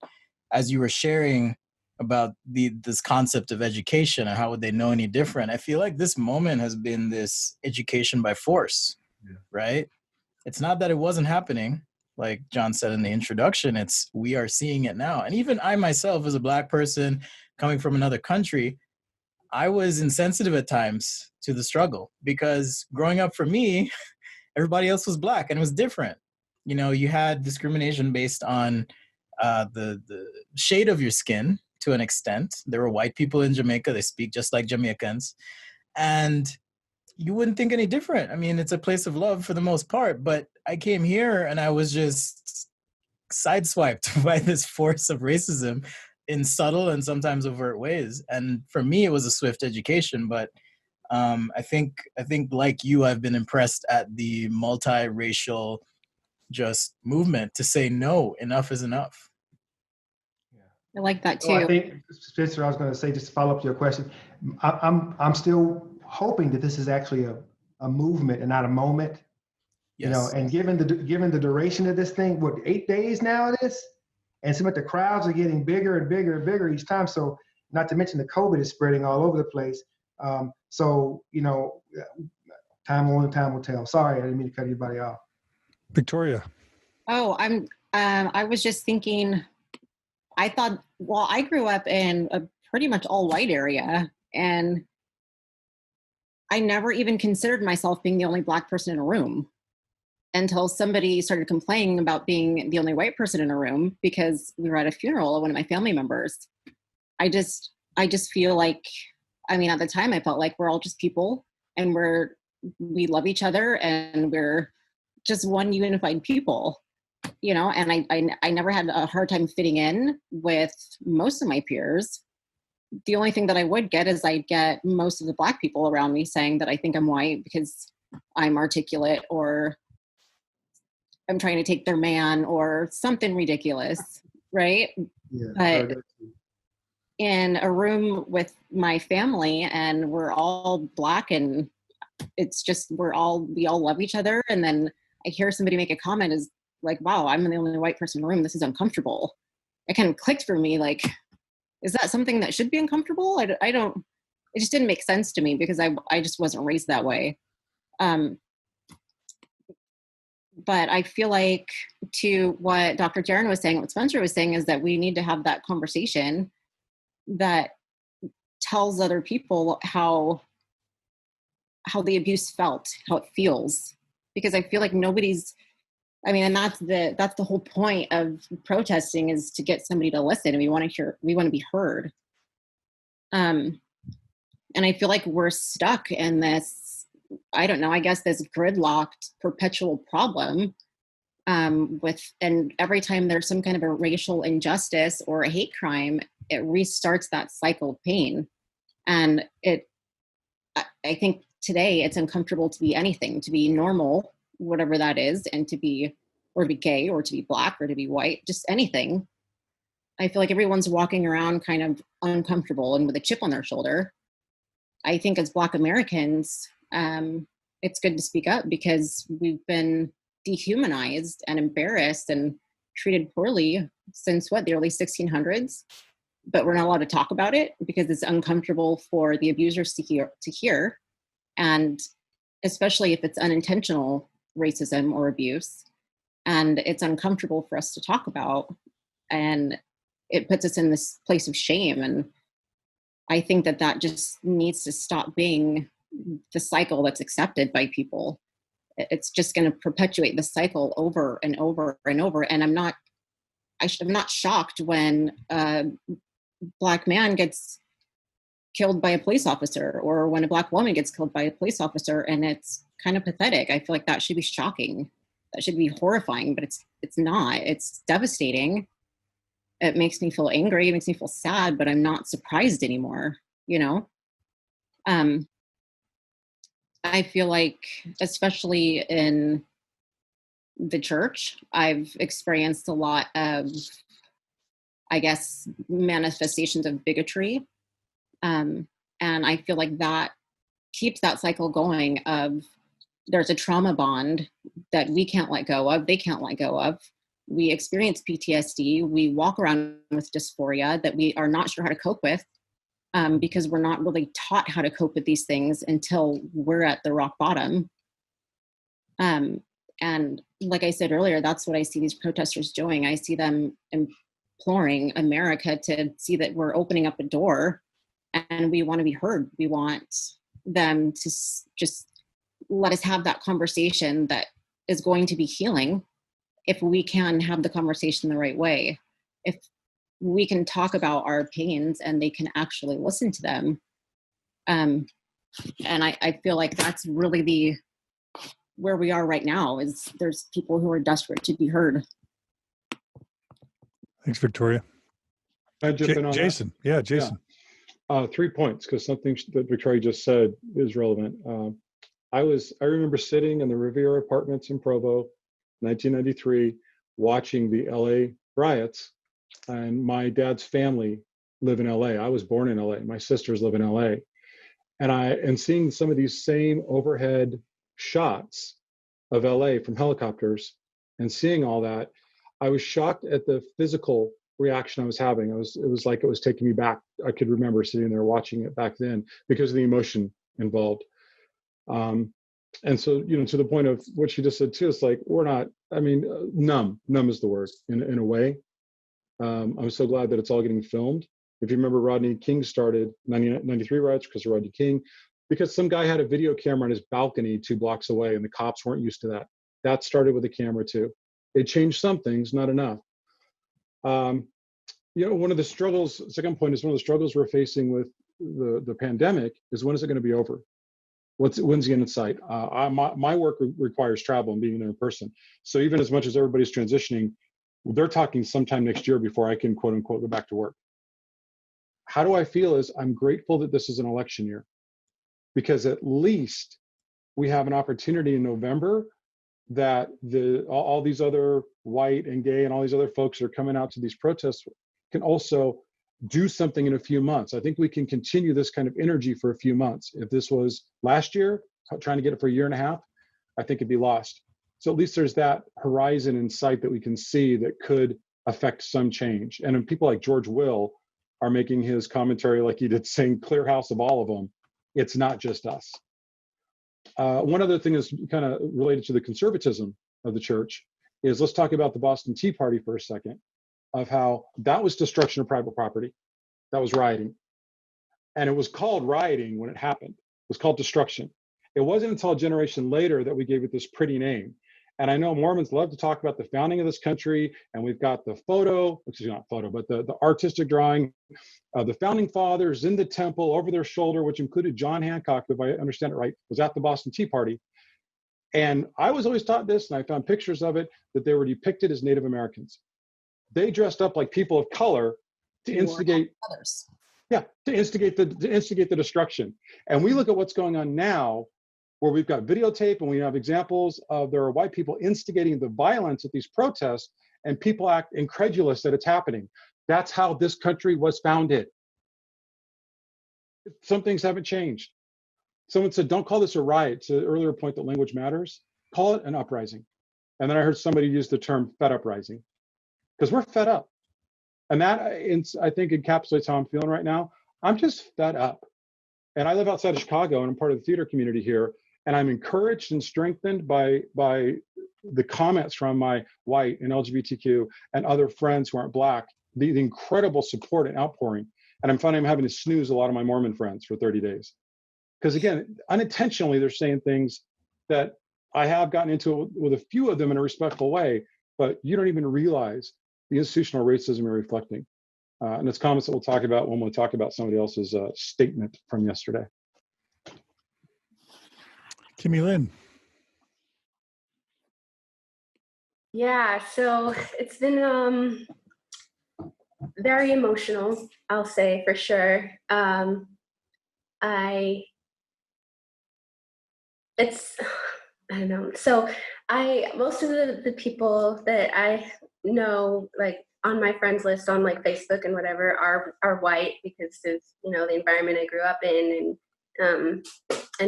as you were sharing about this concept of education and how would they know any different, I feel like this moment has been this education by force, right? It's not that it wasn't happening. Like John said in the introduction, we are seeing it now. And even I myself, as a Black person coming from another country, I was insensitive at times to the struggle, because growing up for me, everybody else was Black and it was different. You had discrimination based on the shade of your skin to an extent. There were white people in Jamaica, they speak just like Jamaicans. And you wouldn't think any different. I mean, it's a place of love for the most part, but I came here and I was just sideswiped by this force of racism in subtle and sometimes overt ways. And for me, it was a swift education, but I think like you, I've been impressed at the multiracial just movement to say, no, enough is enough. I like that too. So I think, Spencer, I was going to say, just to follow up to your question, I'm still hoping that this is actually a movement and not a moment. Yes. And given the duration of this thing, 8 days now it is, and some of the crowds are getting bigger and bigger and bigger each time. So not to mention the COVID is spreading all over the place. So time will tell. Sorry, I didn't mean to cut anybody off. Victoria. Oh, I was just thinking, I thought, well, I grew up in a pretty much all white area, and I never even considered myself being the only Black person in a room until somebody started complaining about being the only white person in a room because we were at a funeral of one of my family members. I just I just feel like, I mean, at the time I felt like we're all just people, and we love each other, and we're just one unified people, and I never had a hard time fitting in with most of my peers. The only thing that I would get is I'd get most of the Black people around me saying that I think I'm white because I'm articulate, or I'm trying to take their man, or something ridiculous, right? Yeah. But in a room with my family, and we're all Black, and it's just we all love each other, and then I hear somebody make a comment is like, wow, I'm the only white person in the room, this is uncomfortable. It kind of clicked for me, like, is that something that should be uncomfortable? I don't, it just didn't make sense to me because I just wasn't raised that way. But I feel like, to what Dr. Jaron was saying, what Spencer was saying, is that we need to have that conversation that tells other people how the abuse felt, how it feels. Because I feel like and that's the whole point of protesting, is to get somebody to listen, and we want to be heard. And I feel like we're stuck in this, I don't know, I guess this gridlocked perpetual problem and every time there's some kind of a racial injustice or a hate crime, it restarts that cycle of pain. And I think today it's uncomfortable to be anything, to be normal, whatever that is, and to be gay, or to be Black, or to be white, just anything. I feel like everyone's walking around kind of uncomfortable and with a chip on their shoulder. I think as Black Americans, it's good to speak up, because we've been dehumanized and embarrassed and treated poorly since the early 1600s, but we're not allowed to talk about it because it's uncomfortable for the abusers to hear, and especially if it's unintentional racism or abuse, and it's uncomfortable for us to talk about, and it puts us in this place of shame. And I think that just needs to stop being the cycle that's accepted by people. It's just going to perpetuate the cycle over and over and over. And I'm not shocked when a Black man gets killed by a police officer, or when a Black woman gets killed by a police officer, and it's kind of pathetic. I feel like that should be shocking. That should be horrifying, but it's not. It's devastating. It makes me feel angry. It makes me feel sad, but I'm not surprised anymore, I feel like, especially in the church, I've experienced a lot of, I guess, manifestations of bigotry. And I feel like that keeps that cycle going of, there's a trauma bond that we can't let go of, they can't let go of. We experience PTSD, we walk around with dysphoria that we are not sure how to cope with, because we're not really taught how to cope with these things until we're at the rock bottom. And like I said earlier, that's what I see these protesters doing. I see them imploring America to see that we're opening up a door, and we want to be heard. We want them to just let us have that conversation that is going to be healing, if we can have the conversation the right way. If we can talk about our pains and they can actually listen to them. And I feel like that's really where we are right now, is there's people who are desperate to be heard. Thanks, Victoria. Can I jump in on Jason. that? Yeah, Jason. 3 points, because something that Victoria just said is relevant. I remember sitting in the Riviera Apartments in Provo, 1993, watching the LA riots, and my dad's family live in LA. I was born in LA. My sisters live in LA. And seeing some of these same overhead shots of LA from helicopters, and seeing all that, I was shocked at the physical reaction I was having. It was like it was taking me back. I could remember sitting there watching it back then because of the emotion involved. And so, to the point of what she just said too, it's like, we're not, numb is the word in a way. I'm so glad that it's all getting filmed. If you remember, Rodney King started 93 riots because of Rodney King, because some guy had a video camera on his balcony 2 blocks away, and the cops weren't used to that. That started with a camera too. It changed some things, not enough. one of the struggles, second point is one of the struggles we're facing with the pandemic is when is it going to be over? When's the end in sight? My work requires travel and being there in person. So even as much as everybody's transitioning, they're talking sometime next year before I can quote unquote go back to work. How do I feel is I'm grateful that this is an election year, because at least we have an opportunity in November that all these other white and gay and all these other folks that are coming out to these protests can also do something in a few months. I think we can continue this kind of energy for a few months. If this was last year, trying to get it for a year and a half, I think it'd be lost. So at least there's that horizon in sight that we can see that could affect some change. And when people like George Will are making his commentary like he did, saying clear house of all of them, it's not just us. One other thing is kind of related to the conservatism of the church is, let's talk about the Boston Tea Party for a second, of how that was destruction of private property. That was rioting. And it was called rioting when it happened. It was called destruction. It wasn't until a generation later that we gave it this pretty name. And I know Mormons love to talk about the founding of this country, and we've got the photo, which is not photo, but the artistic drawing of the founding fathers in the temple over their shoulder, which included John Hancock, if I understand it right, was at the Boston Tea Party. And I was always taught this, and I found pictures of it, that they were depicted as Native Americans. They dressed up like people of color to instigate others. Yeah, to instigate the destruction. And we look at what's going on now, where we've got videotape and we have examples of there are white people instigating the violence at these protests, and people act incredulous that it's happening. That's how this country was founded. Some things haven't changed. Someone said, don't call this a riot. To the earlier point that language matters, call it an uprising. And then I heard somebody use the term fed up rising, because we're fed up. And that, I think, encapsulates how I'm feeling right now. I'm just fed up. And I live outside of Chicago, and I'm part of the theater community here. And I'm encouraged and strengthened by the comments from my white and LGBTQ and other friends who aren't Black, the incredible support and outpouring. And I'm finding I'm having to snooze a lot of my Mormon friends for 30 days. Because again, unintentionally, they're saying things that I have gotten into with a few of them in a respectful way, but you don't even realize the institutional racism you're reflecting. And it's comments that we'll talk about when we talk about somebody else's statement from yesterday. Kimmy Lynn. Yeah, so it's been very emotional, I'll say for sure. I don't know. So most of the people that I know, like on my friends list on like Facebook and whatever, are white, because of, the environment I grew up in and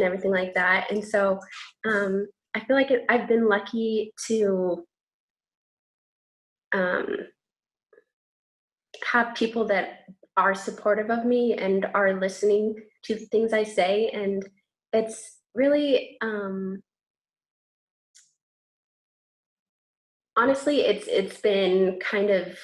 everything like that. And so I feel like I've been lucky to have people that are supportive of me and are listening to the things I say. And it's really, honestly, it's been kind of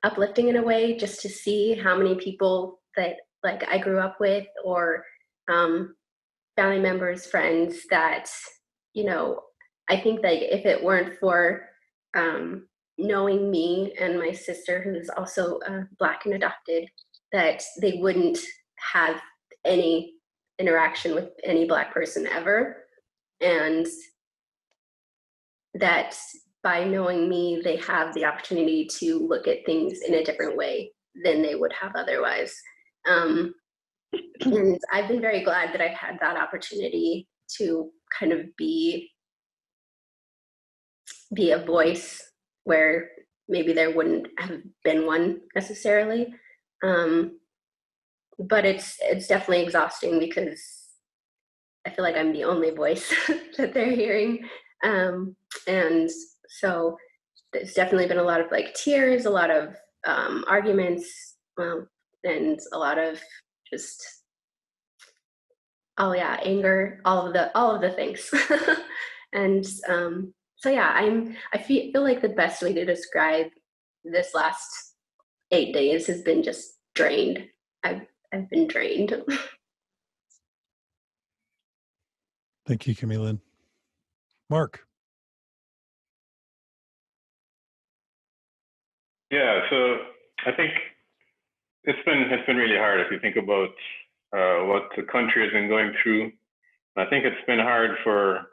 uplifting in a way, just to see how many people that like I grew up with, or family members, friends that, I think that if it weren't for knowing me and my sister, who's also Black and adopted, that they wouldn't have any interaction with any Black person ever. And that by knowing me, they have the opportunity to look at things in a different way than they would have otherwise. And I've been very glad that I've had that opportunity to kind of be a voice where maybe there wouldn't have been one necessarily. But it's definitely exhausting, because I feel like I'm the only voice that they're hearing. And so there's definitely been a lot of like tears, a lot of arguments, and a lot of just, anger, all of the things. And so yeah, I feel like the best way to describe this last 8 days has been just drained. I've been drained. Thank you, Kimmy Lynn. Mark. Yeah, so I think it's been really hard if you think about what the country has been going through. I think it's been hard for a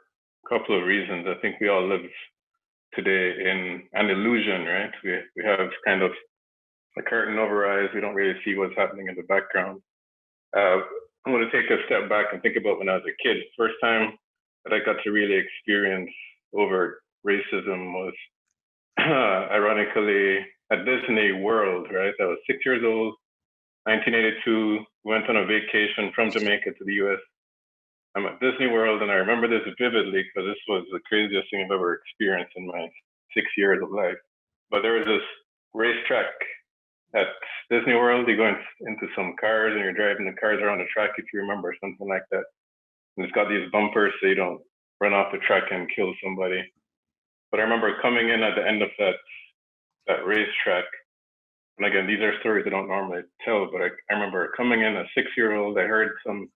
couple of reasons. I think we all live today in an illusion, right? We have kind of a curtain over our eyes. We don't really see what's happening in the background. I'm going to take a step back and think about when I was a kid. First time that I got to really experience overt racism was ironically at Disney World, right? I was 6 years old, 1982, went on a vacation from Jamaica to the US. I'm at Disney World, and I remember this vividly because this was the craziest thing I've ever experienced in my 6 years of life. But there was this racetrack at Disney World. You go into some cars, and you're driving the cars around the track, if you remember, something like that. And it's got these bumpers so you don't run off the track and kill somebody. But I remember coming in at the end of that racetrack. And again, these are stories I don't normally tell, but I remember coming in, a 6-year-old, I heard some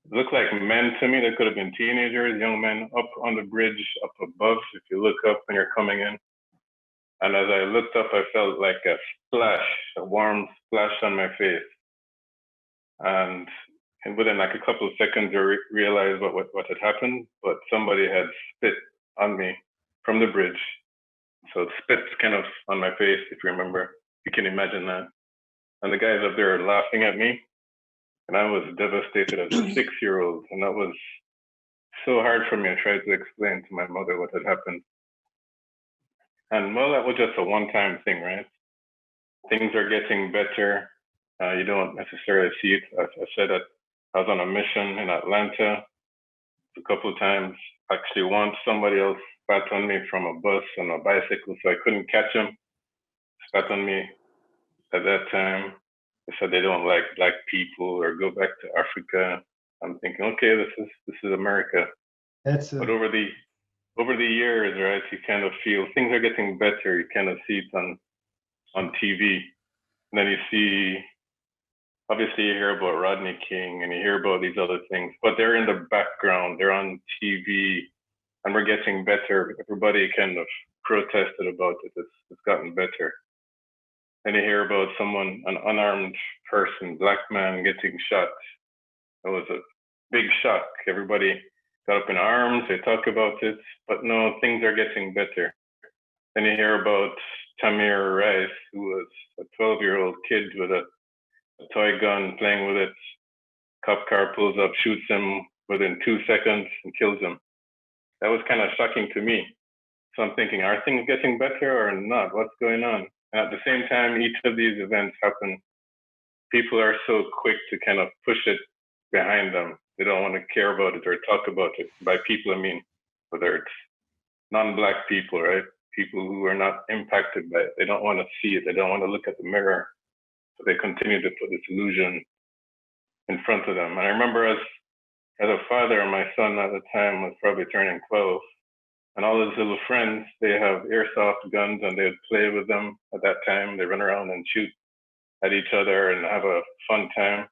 looked like men to me. They could have been teenagers, young men, up on the bridge, up above. If you look up when you're coming in. And as I looked up, I felt like a splash, a warm splash on my face. And within like a couple of seconds, I realized what had happened, but somebody had spit on me from the bridge. So spit's kind of on my face, if you remember. You can imagine that. And the guys up there laughing at me. And I was devastated as a 6-year-old. And that was so hard for me. I tried to explain to my mother what had happened. And well, that was just a one-time thing, right? Things are getting better. You don't necessarily see it. I said that I was on a mission in Atlanta a couple of times. Actually, once somebody else spat on me from a bus on a bicycle, so I couldn't catch him. Spat on me at that time. They said they don't like black people or go back to Africa. I'm thinking, okay, this is America. But over the years, right, you kind of feel things are getting better. You kind of see it on TV. And then you see, obviously you hear about Rodney King and you hear about these other things, but they're in the background, they're on TV, and we're getting better. Everybody kind of protested about it. It's gotten better. And you hear about someone, an unarmed person, black man getting shot. It was a big shock. Everybody got up in arms, they talk about it, but no, things are getting better. Then you hear about Tamir Rice, who was a 12-year-old kid with a toy gun, playing with it. Cop car pulls up, shoots him within 2 seconds and kills him. That was kind of shocking to me. So I'm thinking, are things getting better or not? What's going on? And at the same time, each of these events happen, people are so quick to kind of push it behind them. They don't want to care about it or talk about it. By people, I mean, whether it's non-black people, right? People who are not impacted by it. They don't want to see it. They don't want to look at the mirror. So they continue to put this illusion in front of them. And I remember as a father, my son at the time was probably turning 12. And all his little friends, they have airsoft guns and they'd play with them at that time. They run around and shoot at each other and have a fun time.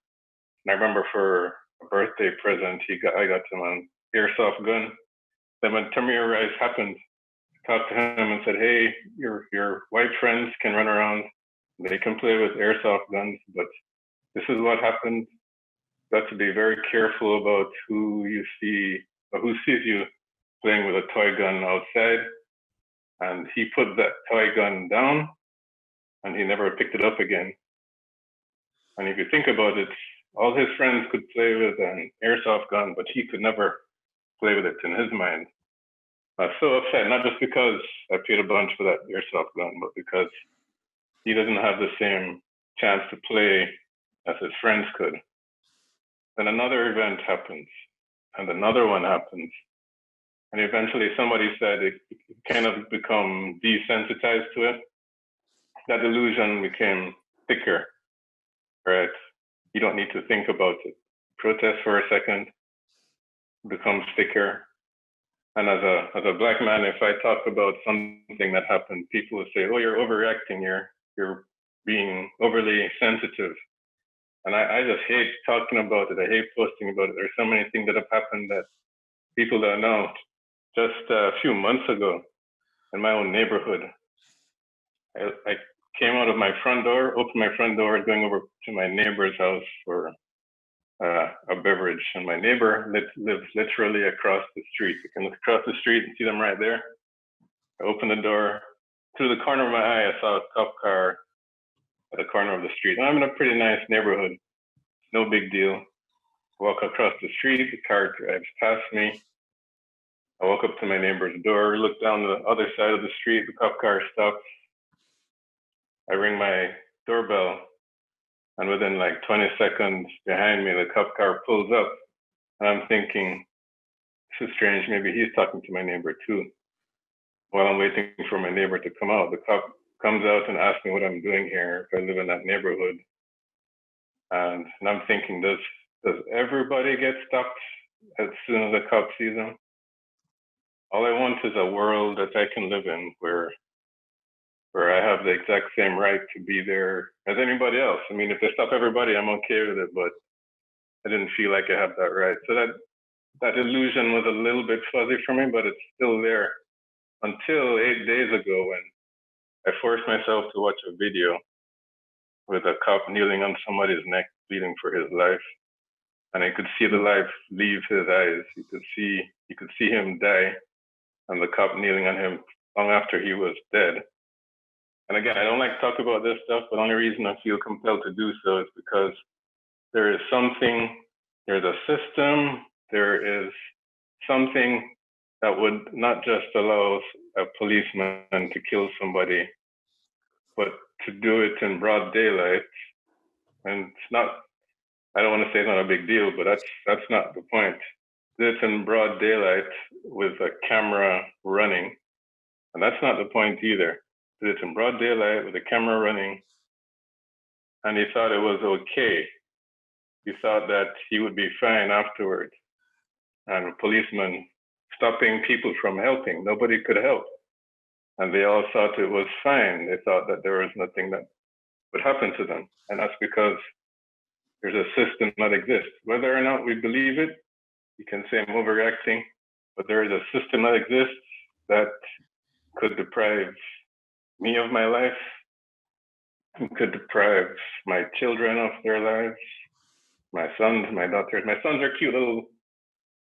And I remember for a birthday present, I got him an airsoft gun. Then when Tamir Rice happened, I talked to him and said, hey, your white friends can run around. They can play with airsoft guns, but this is what happened. You have to be very careful about who you see or who sees you playing with a toy gun outside. And he put that toy gun down and he never picked it up again. And if you think about it, all his friends could play with an airsoft gun, but he could never play with it in his mind. I was so upset, not just because I paid a bunch for that airsoft gun, but because he doesn't have the same chance to play as his friends could. Then another event happens, and another one happens. And eventually somebody said it kind of become desensitized to it. That illusion became thicker, right? You don't need to think about it. Protest for a second, becomes thicker. And as a black man, if I talk about something that happened, people will say, oh, you're overreacting, you're being overly sensitive. And I just hate talking about it. I hate posting about it. There's so many things that have happened that people don't know. Just a few months ago in my own neighborhood, I came out of my front door, opened my front door, going over to my neighbor's house for a beverage. And my neighbor lives literally across the street. You can look across the street and see them right there. I opened the door. Through the corner of my eye, I saw a cop car at the corner of the street. And I'm in a pretty nice neighborhood. No big deal. Walk across the street, the car drives past me. I walk up to my neighbor's door, look down the other side of the street, the cop car stops. I ring my doorbell, and within like 20 seconds behind me, the cop car pulls up. And I'm thinking, this is strange, maybe he's talking to my neighbor too. While I'm waiting for my neighbor to come out, the cop comes out and asks me what I'm doing here, if I live in that neighborhood. And I'm thinking, does everybody get stopped as soon as the cop sees them? All I want is a world that I can live in where I have the exact same right to be there as anybody else. I mean, if they stop everybody, I'm okay with it, but I didn't feel like I have that right. So that illusion was a little bit fuzzy for me, but it's still there until 8 days ago when I forced myself to watch a video with a cop kneeling on somebody's neck, pleading for his life. And I could see the life leave his eyes. You could see him die, and the cop kneeling on him long after he was dead. And again, I don't like to talk about this stuff, but the only reason I feel compelled to do so is because there's a system, there is something that would not just allow a policeman to kill somebody, but to do it in broad daylight. And it's not, I don't want to say it's not a big deal, but that's not the point. Do it in broad daylight with a camera running. And that's not the point either. Do it in broad daylight with a camera running. And he thought it was okay. He thought that he would be fine afterwards. And a policeman stopping people from helping. Nobody could help. And they all thought it was fine. They thought that there was nothing that would happen to them. And that's because there's a system that exists. Whether or not we believe it, you can say I'm overreacting, but there is a system that exists that could deprive me of my life, could deprive my children of their lives, my sons, my daughters. My sons are cute little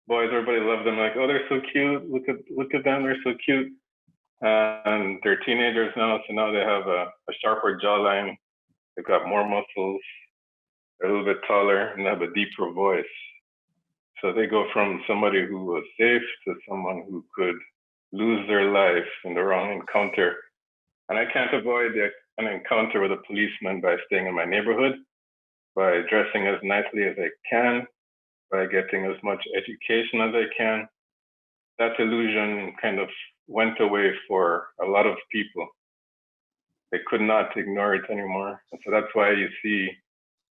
boys. Everybody loves them. Like, oh, they're so cute. Look at them. They're so cute. And they're teenagers now, so now they have a sharper jawline. They've got more muscles. They're a little bit taller and they have a deeper voice. So they go from somebody who was safe to someone who could lose their life in the wrong encounter. And I can't avoid an encounter with a policeman by staying in my neighborhood, by dressing as nicely as I can, by getting as much education as I can. That illusion kind of went away for a lot of people. They could not ignore it anymore. And so that's why you see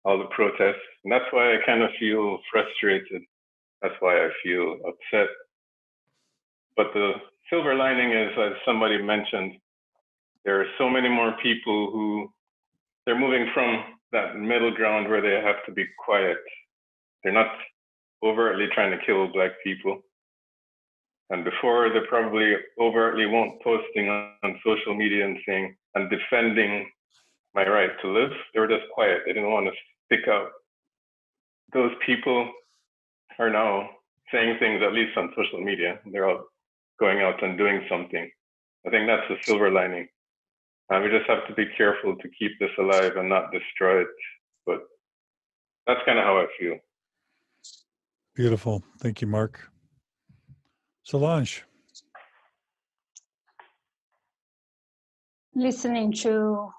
all the protests. And that's why I kind of feel frustrated. That's why I feel upset. But the silver lining is, as somebody mentioned, there are so many more people who they're moving from that middle ground where they have to be quiet. They're not overtly trying to kill Black people. And before, they probably overtly won't posting on social media and saying, I'm defending my right to live. They were just quiet. They didn't want to stick out. Those people are now saying things, at least on social media. They're all going out and doing something. I think that's the silver lining. And we just have to be careful to keep this alive and not destroy it. But that's kind of how I feel. Beautiful. Thank you, Mark. Solange. Listening to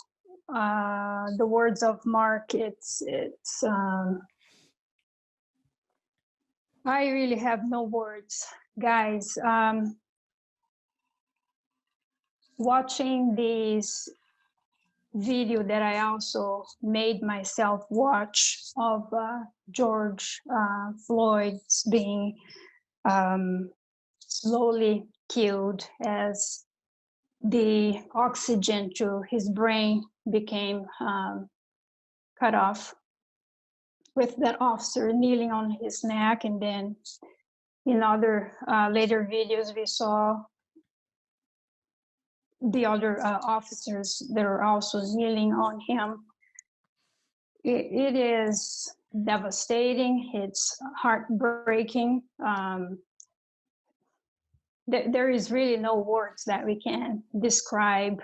the words of Mark, I really have no words, guys. Watching this video that I also made myself watch of George Floyd's being slowly killed as the oxygen to his brain became cut off, with that officer kneeling on his neck. And then in other later videos we saw the other officers that are also kneeling on him. It is devastating. It's heartbreaking. There is really no words that we can describe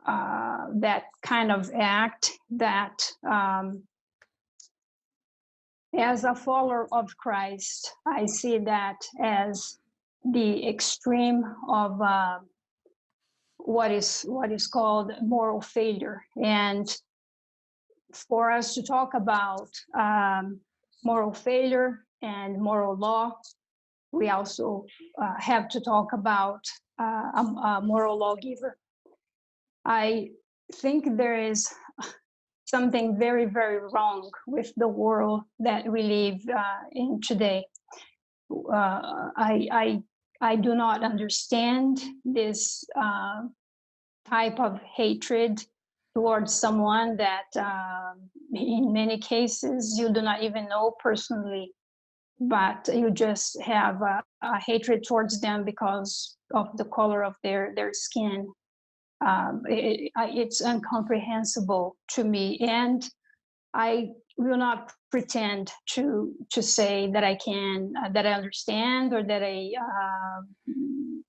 that kind of act that, as a follower of Christ, I see that as the extreme of what is called moral failure. And for us to talk about moral failure and moral law, we also have to talk about a moral lawgiver. I think there is something very, very wrong with the world that we live in today. I do not understand this type of hatred towards someone that in many cases you do not even know personally, but you just have a hatred towards them because of the color of their skin. It's incomprehensible to me, and I will not pretend to say that I can, that I understand, or that I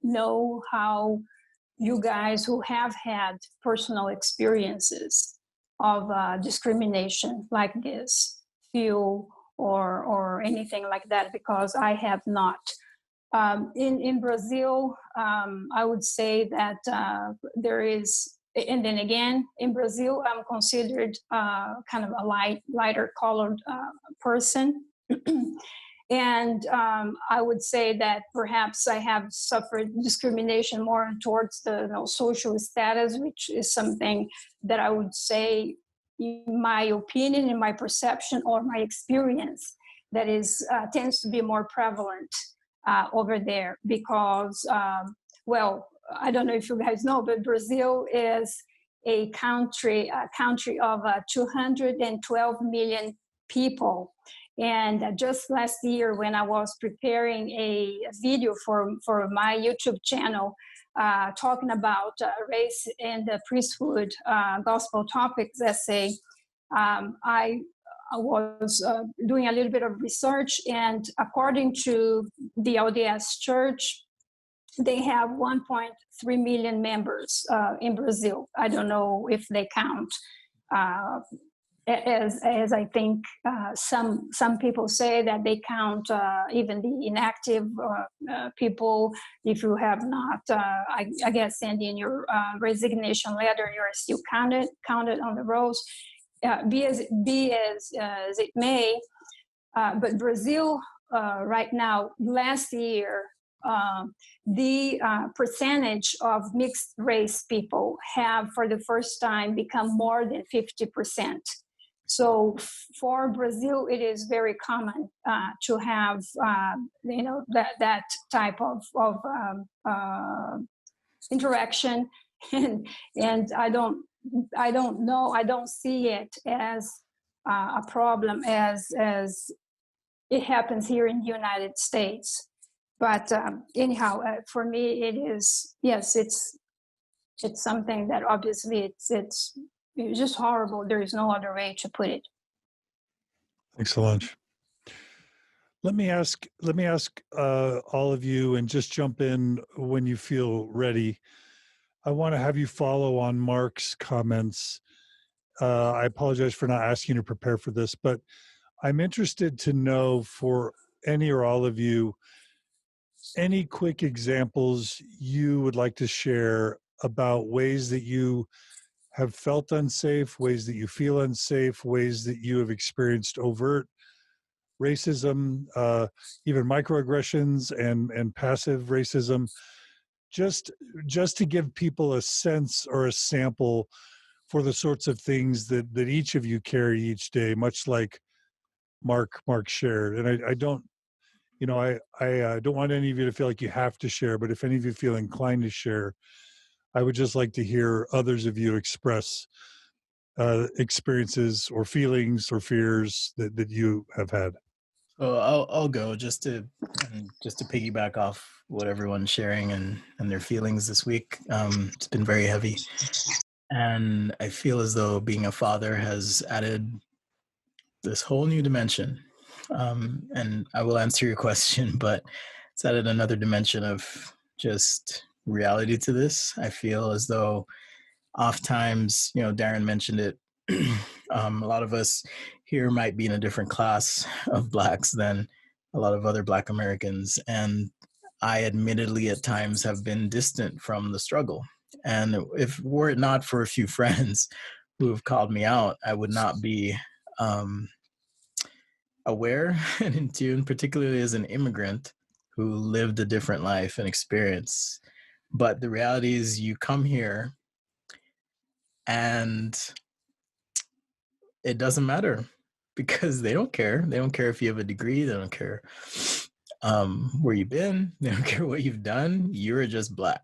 know how you guys who have had personal experiences of discrimination like this feel, or anything like that, because I have not. In Brazil, I would say that there is, and then again, in Brazil, I'm considered kind of a lighter colored person. And I would say that perhaps I have suffered discrimination more towards the social status, which is something that I would say, in my opinion, in my perception or my experience, that is tends to be more prevalent over there, because, well, I don't know if you guys know, but Brazil is a country of 212 million people. And just last year, when I was preparing a video for my YouTube channel, talking about race and the priesthood gospel topics essay, I was doing a little bit of research, and according to the LDS Church, they have 1.3 million members in Brazil. I don't know if they count as I think some people say that they count even the inactive people. If you have not, I guess, send in your resignation letter, you're still counted on the rolls. Be as it may, but Brazil right now, last year, the percentage of mixed race people have for the first time become more than 50%. So for Brazil, it is very common to have that type of interaction, and I don't know, I don't see it as a problem as it happens here in the United States. But anyhow, for me, it is, yes, it's something that obviously it's just horrible. There is no other way to put it. Thanks, Solange. Let me ask all of you, and just jump in when you feel ready. I want to have you follow on Mark's comments. I apologize for not asking you to prepare for this, but I'm interested to know, for any or all of you, any quick examples you would like to share about ways that you have felt unsafe, ways that you feel unsafe, ways that you have experienced overt racism, even microaggressions and passive racism, just to give people a sense or a sample for the sorts of things that each of you carry each day, much like Mark shared. And I don't, I don't want any of you to feel like you have to share, but if any of you feel inclined to share, I would just like to hear others of you express experiences or feelings or fears that you have had. So I'll go just to piggyback off what everyone's sharing and their feelings this week. It's been very heavy, and I feel as though being a father has added this whole new dimension. And I will answer your question, but it's added another dimension of just reality to this. I feel as though oftentimes, Darren mentioned it. A lot of us here might be in a different class of Blacks than a lot of other Black Americans. And I admittedly at times have been distant from the struggle. And if were it not for a few friends who have called me out, I would not be aware and in tune, particularly as an immigrant who lived a different life and experience. But the reality is you come here and it doesn't matter because they don't care. They don't care if you have a degree. They don't care where you've been. They don't care what you've done. You're just Black.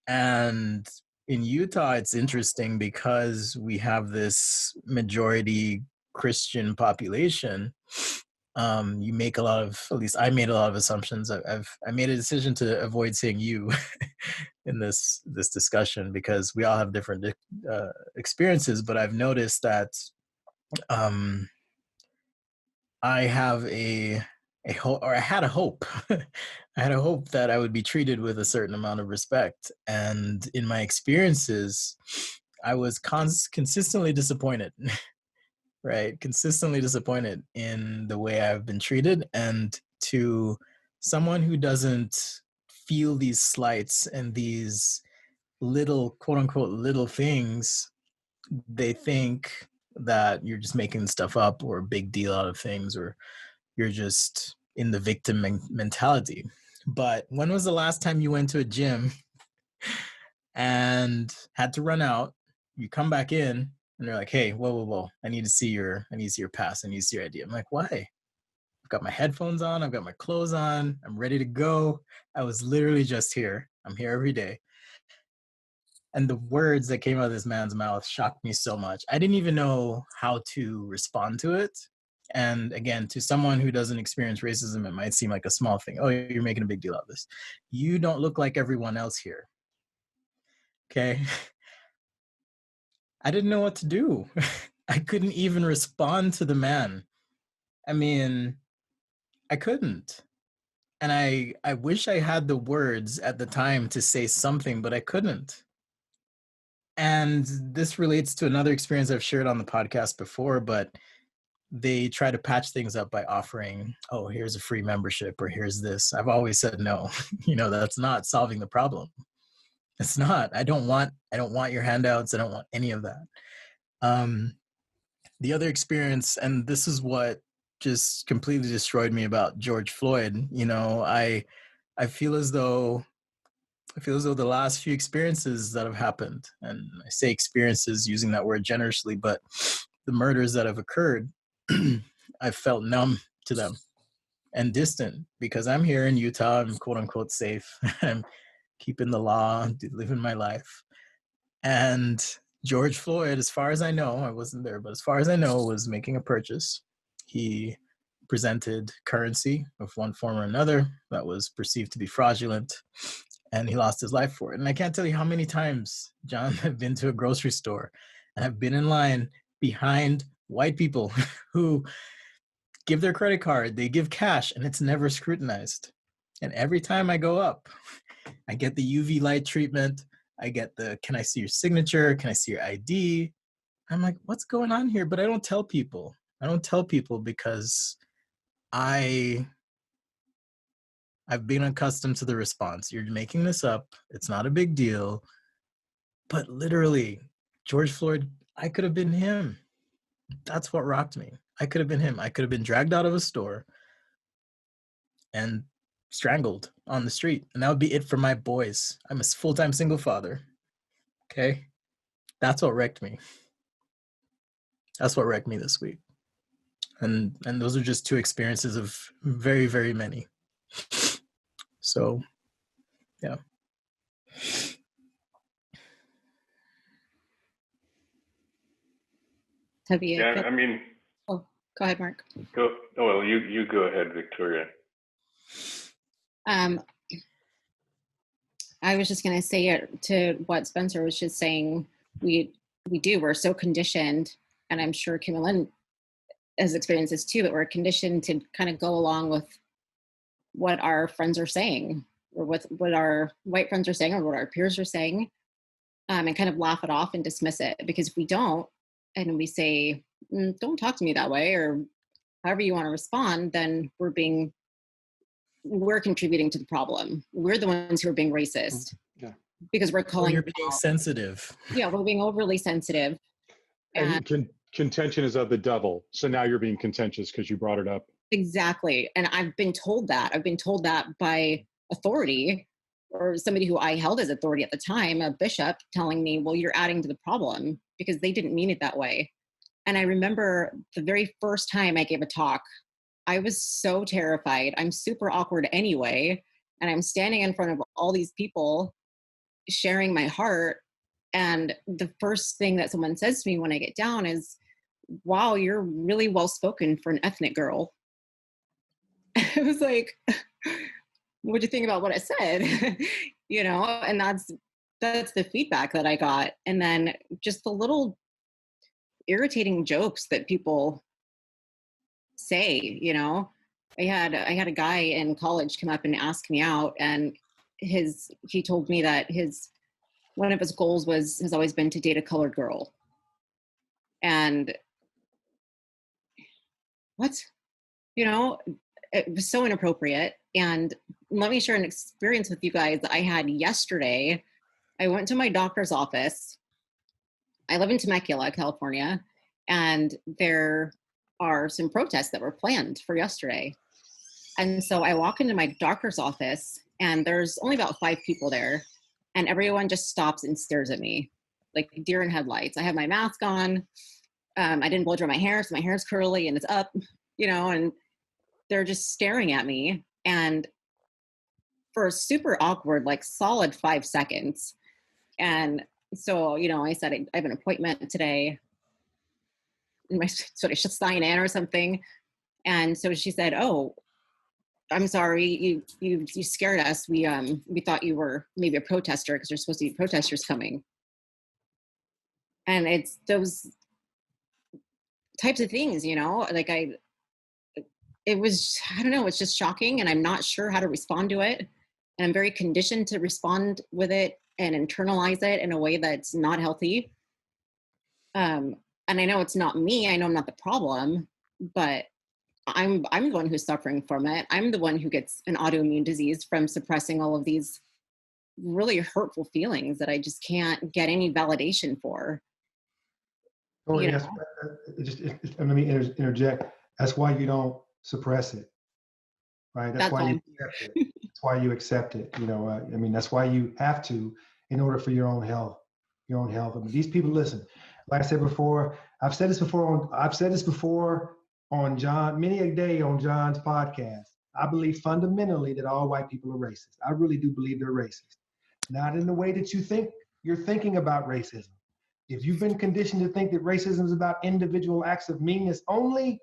And in Utah, it's interesting because we have this majority Christian population. You make a lot of, at least I made a lot of assumptions. I made a decision to avoid saying you in this discussion because we all have different experiences. But I've noticed that I have I had a hope. I had a hope that I would be treated with a certain amount of respect. And in my experiences, I was consistently disappointed, right? Consistently disappointed in the way I've been treated. And to someone who doesn't feel these slights and these little, quote unquote, little things, they think that you're just making stuff up or a big deal out of things, or you're just in the victim mentality. But when was the last time you went to a gym and had to run out? You come back in and they're like, "Hey, whoa! I need to see your pass. I need to see your ID." I'm like, "Why? I've got my headphones on. I've got my clothes on. I'm ready to go. I was literally just here. I'm here every day." And the words that came out of this man's mouth shocked me so much. I didn't even know how to respond to it. And again, to someone who doesn't experience racism, it might seem like a small thing. Oh, you're making a big deal out of this. You don't look like everyone else here. Okay. I didn't know what to do. I couldn't even respond to the man. I mean, I couldn't. And I wish I had the words at the time to say something, but I couldn't. And this relates to another experience I've shared on the podcast before, but they try to patch things up by offering, oh, here's a free membership or here's this. I've always said no. That's not solving the problem. It's not. I don't want your handouts. I don't want any of that. The other experience, and this is what just completely destroyed me about George Floyd, I feel as though the last few experiences that have happened, and I say experiences using that word generously, but the murders that have occurred, I've felt numb to them and distant because I'm here in Utah. I'm quote unquote safe. I'm keeping the law, living my life. And George Floyd, as far as I know, I wasn't there, but as far as I know, was making a purchase. He presented currency of one form or another that was perceived to be fraudulent, and he lost his life for it. And I can't tell you how many times, John, I've been to a grocery store and I've been in line behind white people who give their credit card, they give cash, and it's never scrutinized. And every time I go up, I get the UV light treatment. I get the, can I see your signature? Can I see your ID? I'm like, what's going on here? But I don't tell people. I don't tell people because I've been accustomed to the response. You're making this up. It's not a big deal. But literally, George Floyd, I could have been him. That's what rocked me. I could have been him. I could have been dragged out of a store and strangled on the street. And that would be it for my boys. I'm a full-time single father. Okay? That's what wrecked me. That's what wrecked me this week. And those are just two experiences of very, very many. So, yeah. Tavia. Yeah, I mean, Oh, Go ahead, Mark. Go. Oh, well, you go ahead, Victoria. I was just going to say it to what Spencer was just saying. We're so conditioned, and I'm sure Kim and Lynn has experienced this too, but we're conditioned to kind of go along with what our friends are saying, or with what our white friends are saying, or what our peers are saying, and kind of laugh it off and dismiss it. Because if we don't, and we say, don't talk to me that way, or however you want to respond, then we're contributing to the problem. We're the ones who are being racist. Yeah. Because we're calling you're being sensitive. Yeah, we're being overly sensitive. And contention is of the devil. So now you're being contentious because you brought it up. Exactly. And I've been told that. I've been told that by authority, or somebody who I held as authority at the time, a bishop, telling me, well, you're adding to the problem, because they didn't mean it that way. And I remember the very first time I gave a talk, I was so terrified. I'm super awkward anyway. And I'm standing in front of all these people sharing my heart. And the first thing that someone says to me when I get down is, wow, you're really well spoken for an ethnic girl. I was like, what do you think about what I said? And that's the feedback that I got. And then just the little irritating jokes that people say. I had a guy in college come up and ask me out, and he told me that one of his goals has always been to date a colored girl. And what? It was so inappropriate. And let me share an experience with you guys that I had yesterday. I went to my doctor's office. I live in Temecula, California, and there are some protests that were planned for yesterday. And so I walk into my doctor's office, and there's only about 5 people there, and everyone just stops and stares at me like deer in headlights. I have my mask on. I didn't blow dry my hair, so my hair's curly and it's up, and they're just staring at me. And for a super awkward, like solid 5 seconds. And so, I said, I have an appointment today. So I should sign in or something. And so she said, oh, I'm sorry, you scared us. We thought you were maybe a protester, because there's supposed to be protesters coming. And it's those types of things, like it was, I don't know, it's just shocking, and I'm not sure how to respond to it. And I'm very conditioned to respond with it and internalize it in a way that's not healthy. And I know it's not me. I know I'm not the problem, but I'm the one who's suffering from it. I'm the one who gets an autoimmune disease from suppressing all of these really hurtful feelings that I just can't get any validation for. Oh, yes. Let me interject. That's why you don't suppress it, right? That's why you accept it. That's why you accept it. That's why you have to, in order for your own health. These people, listen. Like I said before, I've said this before on John, many a day on John's podcast. I believe fundamentally that all white people are racist. I really do believe they're racist. Not in the way that you think you're thinking about racism. If you've been conditioned to think that racism is about individual acts of meanness only,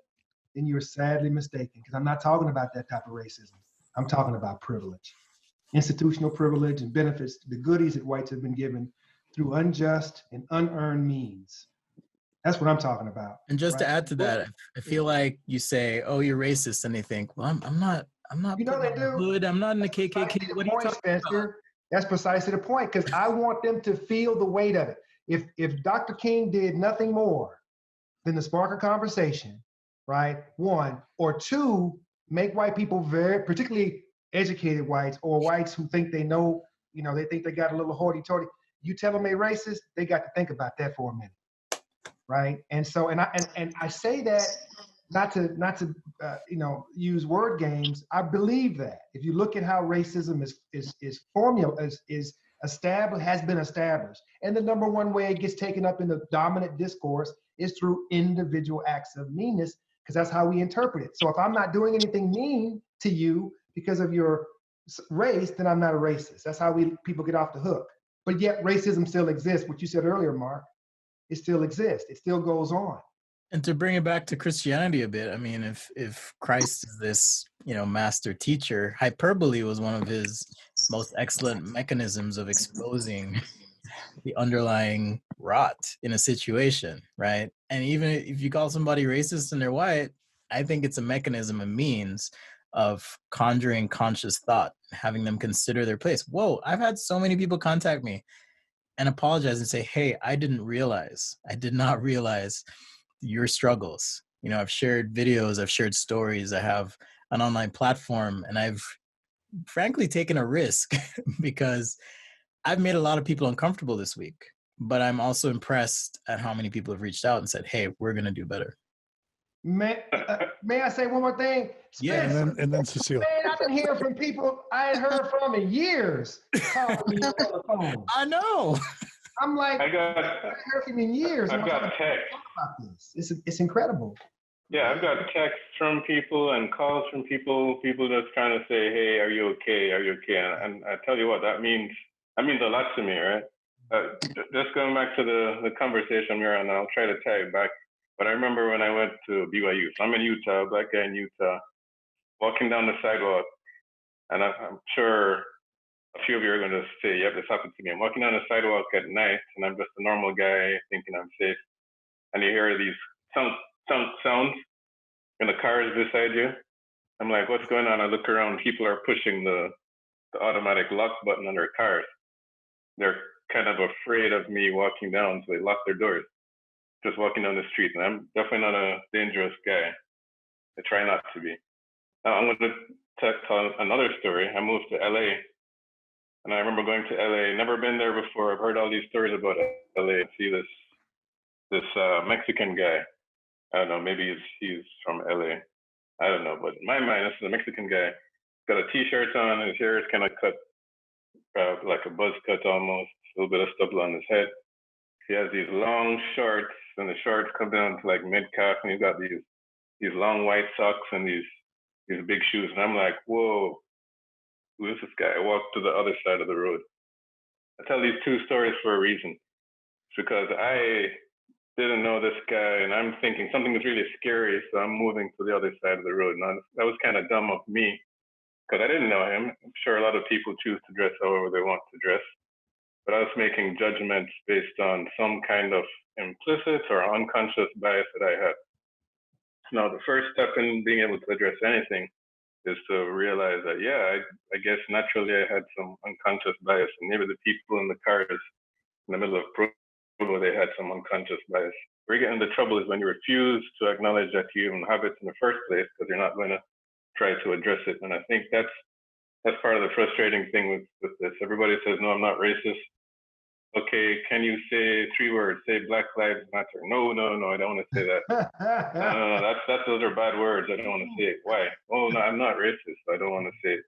then you're sadly mistaken, because I'm not talking about that type of racism. I'm talking about privilege, institutional privilege and benefits, the goodies that whites have been given through unjust and unearned means. That's what I'm talking about. And just to add to that, I feel like you say, "Oh, you're racist," and they think, "Well, I'm not. You know they do. Hood. I'm not in the KKK." What are you talking about? That's precisely the point, because I want them to feel the weight of it. If Dr. King did nothing more than to spark a conversation, right? 1 or 2, make white people particularly educated whites, or whites who think they know, they think they got a little hoity-toity. You tell them they're racist, they got to think about that for a minute, right? And so, and I say that not to use word games. I believe that if you look at how racism is established, has been established, and the number one way it gets taken up in the dominant discourse is through individual acts of meanness, because that's how we interpret it. So if I'm not doing anything mean to you because of your race, then I'm not a racist. That's how people get off the hook. But yet racism still exists. What you said earlier, Mark, it still exists. It still goes on. And to bring it back to Christianity a bit, I mean, if Christ is this, master teacher, hyperbole was one of his most excellent mechanisms of exposing the underlying rot in a situation, right? And even if you call somebody racist and they're white, I think it's a mechanism, a means of conjuring conscious thought, having them consider their place. Whoa, I've had so many people contact me and apologize and say, hey, I did not realize your struggles. I've shared videos, I've shared stories, I have an online platform, and I've frankly taken a risk because I've made a lot of people uncomfortable this week, but I'm also impressed at how many people have reached out and said, hey, we're going to do better. May I say one more thing? Yeah. And then Cecile. Man, I've been hearing from people I ain't heard from in years calling me on the phone. I know. I'm like, I I heard from you in years. I've got talk text. about this. It's incredible. Yeah, I've got texts from people and calls from people just trying to say, hey, are you okay? Are you okay? And I tell you what, that means a lot to me, right? Just going back to the conversation we're on, I'll try to tie it back. But I remember when I went to BYU, so I'm in Utah, black guy in Utah, walking down the sidewalk, and I'm sure a few of you are going to say, yep, this happened to me. I'm walking down the sidewalk at night, and I'm just a normal guy thinking I'm safe. And you hear these sounds in the cars beside you. I'm like, what's going on? I look around, people are pushing the automatic lock button on their cars. They're kind of afraid of me walking down, so they lock their doors. Just walking down the street, and I'm definitely not a dangerous guy. I try not to be. Now I'm going to tell another story. I moved to LA, and I remember going to LA. Never been there before. I've heard all these stories about LA. I see this Mexican guy. I don't know. Maybe he's from LA. I don't know. But in my mind, this is a Mexican guy. Got a T-shirt on. His hair is kind of cut, like a buzz cut almost. A little bit of stubble on his head. He has these long shorts, and the shorts come down to like mid-calf, and he's got these long white socks and these big shoes. And I'm like, whoa, who is this guy? I walked to the other side of the road. I tell these two stories for a reason. It's because I didn't know this guy, and I'm thinking something is really scary, so I'm moving to the other side of the road. Now, that was kind of dumb of me, because I didn't know him. I'm sure a lot of people choose to dress however they want to dress. But I was making judgments based on some kind of implicit or unconscious bias that I had. Now, the first step in being able to address anything is to realize that, yeah, I guess naturally I had some unconscious bias, and maybe the people in the cars in the middle of Provo, they had some unconscious bias. Where you get into trouble is when you refuse to acknowledge that you even have it in the first place, because you're not going to try to address it. And I think that's part of the frustrating thing with this. Everybody says, no, I'm not racist. Okay, can you say 3 words? Say Black Lives Matter. No, I don't want to say that. No, those are bad words. I don't want to say it. Why? Oh, no, I'm not racist. I don't want to say it.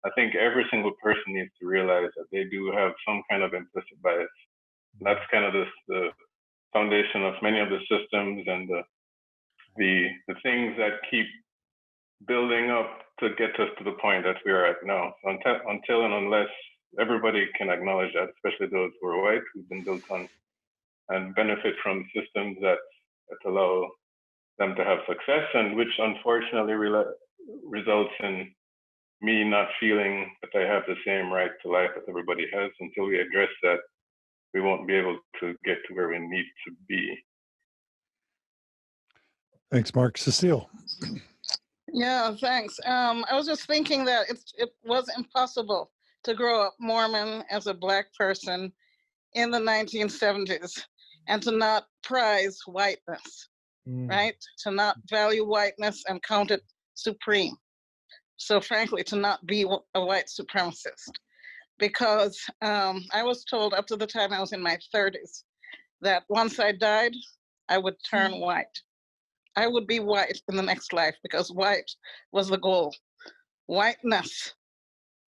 I think every single person needs to realize that they do have some kind of implicit bias. And that's kind of the foundation of many of the systems and the things that keep building up to get us to the point that we are at now. So until and unless everybody can acknowledge that, especially those who are white, who've been built on and benefit from systems that allow them to have success, and which unfortunately results in me not feeling that I have the same right to life that everybody has. Until we address that, we won't be able to get to where we need to be. Thanks, Mark. Cecile. Yeah, thanks. I was just thinking that it was impossible to grow up Mormon as a Black person in the 1970s and to not prize whiteness, right? To not value whiteness and count it supreme. So frankly, to not be a white supremacist. Because I was told up to the time I was in my 30s that once I died, I would turn white. I would be white in the next life because white was the goal. Whiteness,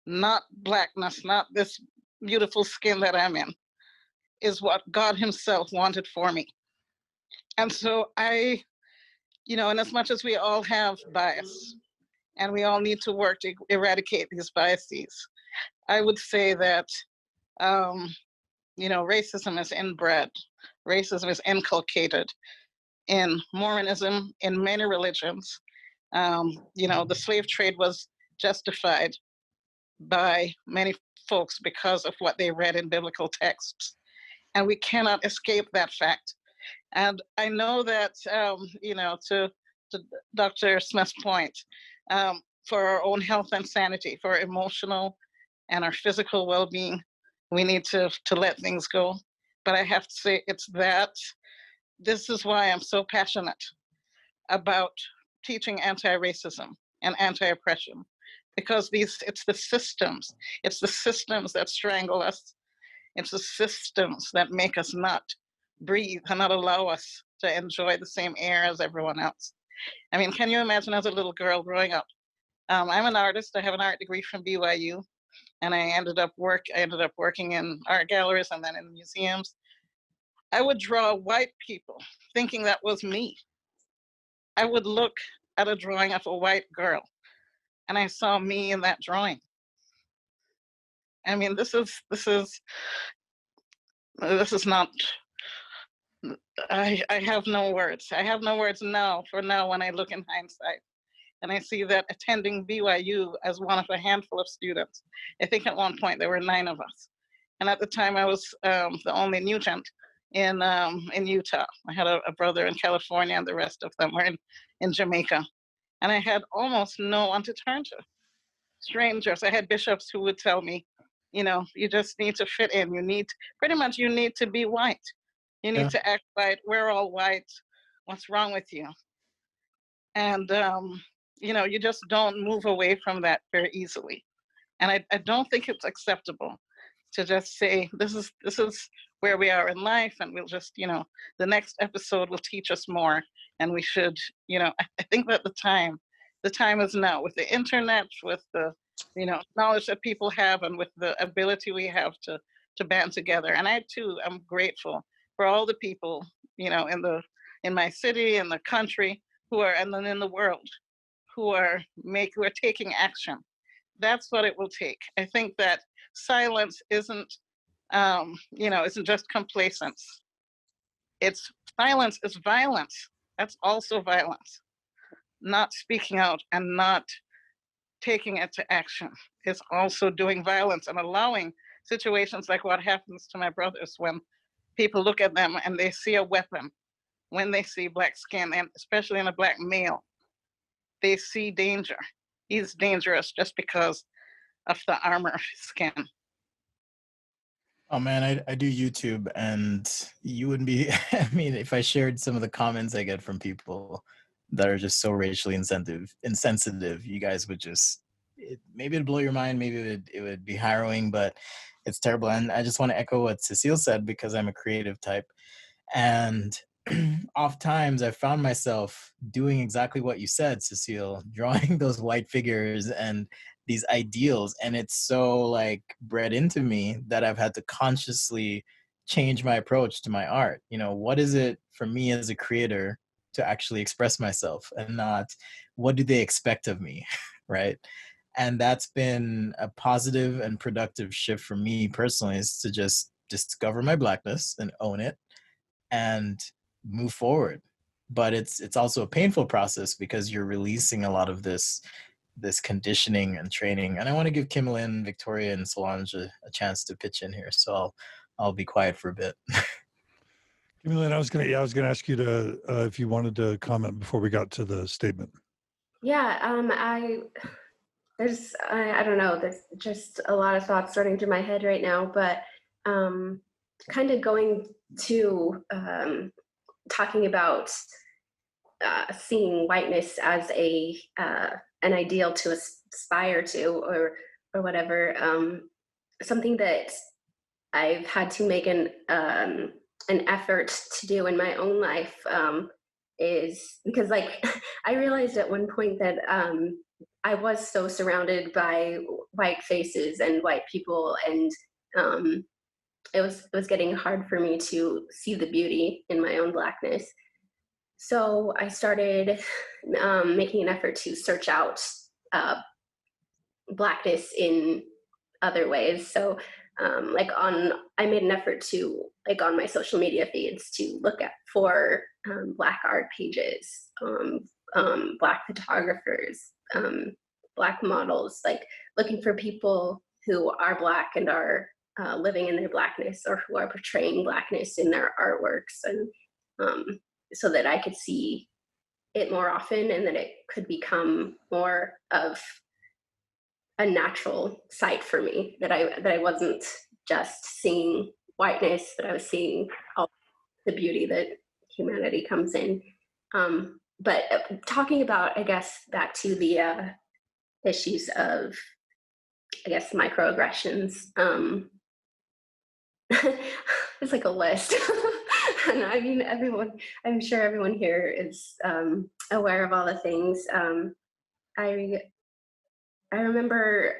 not blackness, not this beautiful skin that I'm in, is what God himself wanted for me. And so and as much as we all have bias and we all need to work to eradicate these biases, I would say that, racism is inbred, racism is inculcated. in Mormonism, in many religions. The slave trade was justified by many folks because of what they read in biblical texts. And we cannot escape that fact. And I know that, to Dr. Smith's point, for our own health and sanity, for our emotional and our physical well-being, we need to let things go. But I have to say, this is why I'm so passionate about teaching anti-racism and anti-oppression, because it's the systems that strangle us. It's the systems that make us not breathe and not allow us to enjoy the same air as everyone else. I mean, can you imagine as a little girl growing up? I'm an artist. I have an art degree from BYU, and I ended up working in art galleries and then in museums. I would draw white people thinking that was me. I would look at a drawing of a white girl and I saw me in that drawing. I mean, this is not, I have no words. I have no words now when I look in hindsight. And I see that attending BYU as one of a handful of students, I think at one point there were 9 of us. And at the time I was the only mutant in Utah. I had a brother in California and the rest of them were in Jamaica. And I had almost no one to turn to. Strangers. I had bishops who would tell me, you just need to fit in. You need to be white. You need to act white. We're all white. What's wrong with you? And, you just don't move away from that very easily. And I don't think it's acceptable to just say, this is where we are in life, and we'll just, the next episode will teach us more. And we should, I think that the time is now, with the internet, with the, knowledge that people have, and with the ability we have to band together. And I too am grateful for all the people, in my city, in the country, and then in the world, who are taking action. That's what it will take. I think that silence isn't just complacence. Silence is violence. That's also violence. Not speaking out and not taking it to action is also doing violence and allowing situations like what happens to my brothers when people look at them and they see a weapon, when they see black skin, and especially in a black male, they see danger. He's dangerous just because of the armor of his skin. Oh man, I do YouTube, and you wouldn't be, I mean, if I shared some of the comments I get from people that are just so racially insensitive, you guys would maybe it'd blow your mind, maybe it would be harrowing, but it's terrible. And I just want to echo what Cecile said, because I'm a creative type. And oftentimes I found myself doing exactly what you said, Cecile, drawing those white figures and these ideals. And it's so bred into me that I've had to consciously change my approach to my art. What is it for me as a creator to actually express myself, and not what do they expect of me, right? And that's been a positive and productive shift for me personally, is to just discover my blackness and own it and move forward. But it's also a painful process, because you're releasing a lot of this conditioning and training. And I want to give Kim Lynn, Victoria, and Solange a chance to pitch in here. So I'll be quiet for a bit. Kim Lynn, I was going to ask you to, if you wanted to comment before we got to the statement. Yeah, I don't know, there's just a lot of thoughts starting through my head right now, but kind of going to talking about seeing whiteness as an ideal to aspire to, or whatever. Something that I've had to make an effort to do in my own life is because, I realized at one point that I was so surrounded by white faces and white people, and it was getting hard for me to see the beauty in my own blackness. So I started making an effort to search out blackness in other ways. So I made an effort to like on my social media feeds to look at for Black art pages, Black photographers, Black models, like looking for people who are Black and are living in their Blackness, or who are portraying Blackness in their artworks, and so that I could see it more often, and that it could become more of a natural sight for me, that I wasn't just seeing whiteness, but I was seeing all the beauty that humanity comes in. But talking about, I guess, back to the issues of, I guess, microaggressions, it's like a list. And I mean, I'm sure everyone here is aware of all the things. I remember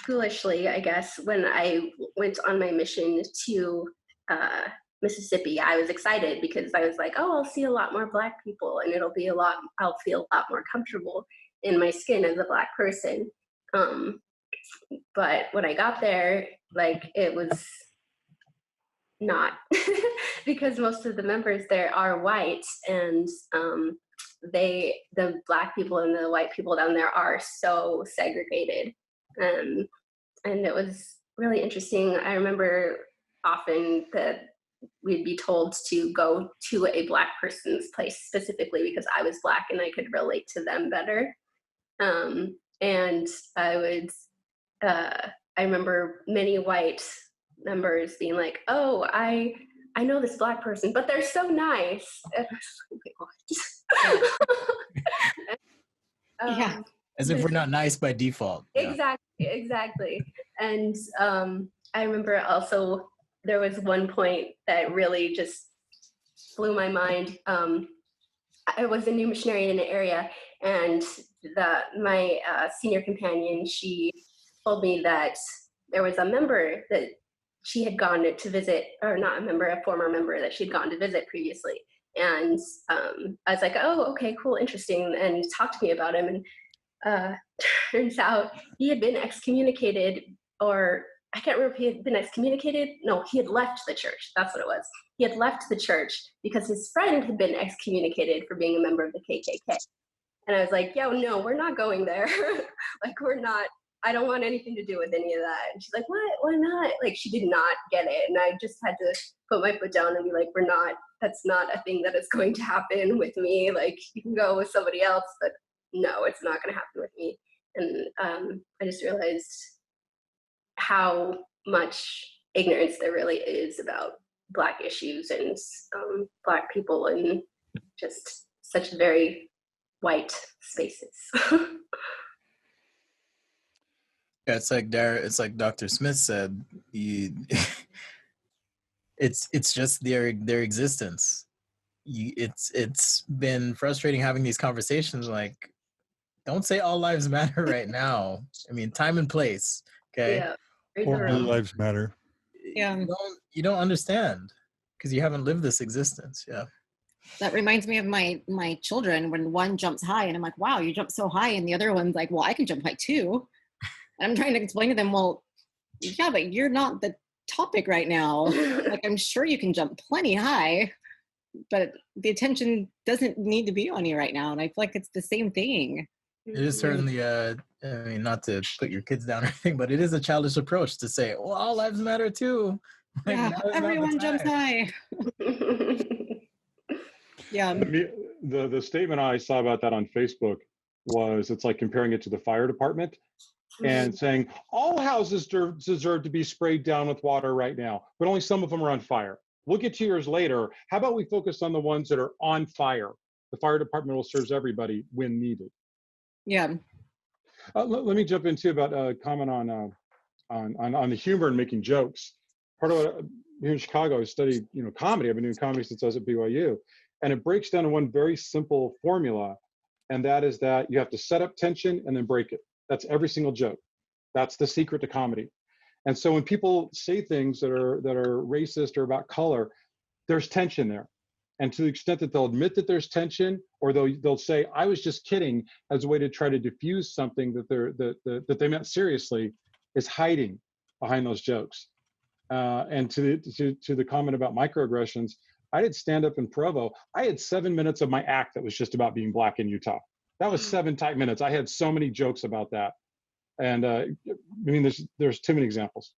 foolishly, I guess, when I went on my mission to Mississippi, I was excited because I was like, oh, I'll see a lot more Black people, and I'll feel a lot more comfortable in my skin as a Black person. But when I got there, like, it was not, because most of the members there are white, and the Black people and the white people down there are so segregated. And it was really interesting. I remember often that we'd be told to go to a Black person's place specifically because I was Black and I could relate to them better. And I remember many white members being like, oh, I know this Black person, but they're so nice. And I was like, what? Yeah. As if we're not nice by default. Exactly. And I remember also there was one point that really just blew my mind. I was a new missionary in the area, and my senior companion, she told me that there was a member that she had gone to visit, or not a member, a former member that she'd gone to visit previously. And I was like, oh, okay, cool, interesting, and talked to me about him. And turns out he had been excommunicated, or I can't remember if he had been excommunicated. No, he had left the church. That's what it was. He had left the church because his friend had been excommunicated for being a member of the KKK. And I was like, yo, no, we're not going there. Like, we're not, I don't want anything to do with any of that. And she's like, what? Why not? Like, she did not get it. And I just had to put my foot down and be like, that's not a thing that is going to happen with me. Like, you can go with somebody else, but no, it's not going to happen with me. And I just realized how much ignorance there really is about Black issues and Black people in just such very white spaces. Yeah, it's like Dr. Smith said, it's just their existence. It's been frustrating having these conversations. Like, don't say all lives matter right now. I mean, time and place. Okay. Yeah. Or Blue Lives Matter. Yeah. You don't understand because you haven't lived this existence. Yeah. That reminds me of my children when one jumps high and I'm like, wow, you jump so high. And the other one's like, well, I can jump high too. And I'm trying to explain to them, well, yeah, but you're not the topic right now. Like, I'm sure you can jump plenty high, but the attention doesn't need to be on you right now. And I feel like it's the same thing. It is certainly, I mean, not to put your kids down or anything, but it is a childish approach to say, well, all lives matter too. Like, yeah, everyone jumps high. Yeah. The statement I saw about that on Facebook was, it's like comparing it to the fire department and saying all houses deserve to be sprayed down with water right now, but only some of them are on fire. We'll get 2 years later. How about we focus on the ones that are on fire? The fire department will serve everybody when needed. Yeah. Let me jump into about a comment on the humor and making jokes. Part of what, here in Chicago, I studied comedy. I've been doing comedy since I was at BYU, and it breaks down to one very simple formula, and that is that you have to set up tension and then break it. That's every single joke. That's the secret to comedy. And so when people say things that are racist or about color, there's tension there. And to the extent that they'll admit that there's tension, or they'll say, I was just kidding, as a way to try to diffuse something that they meant seriously, is hiding behind those jokes. And to the comment about microaggressions, I did stand up in Provo. I had 7 minutes of my act that was just about being Black in Utah. That was 7 tight minutes. I had so many jokes about that. And I mean, there's too many examples.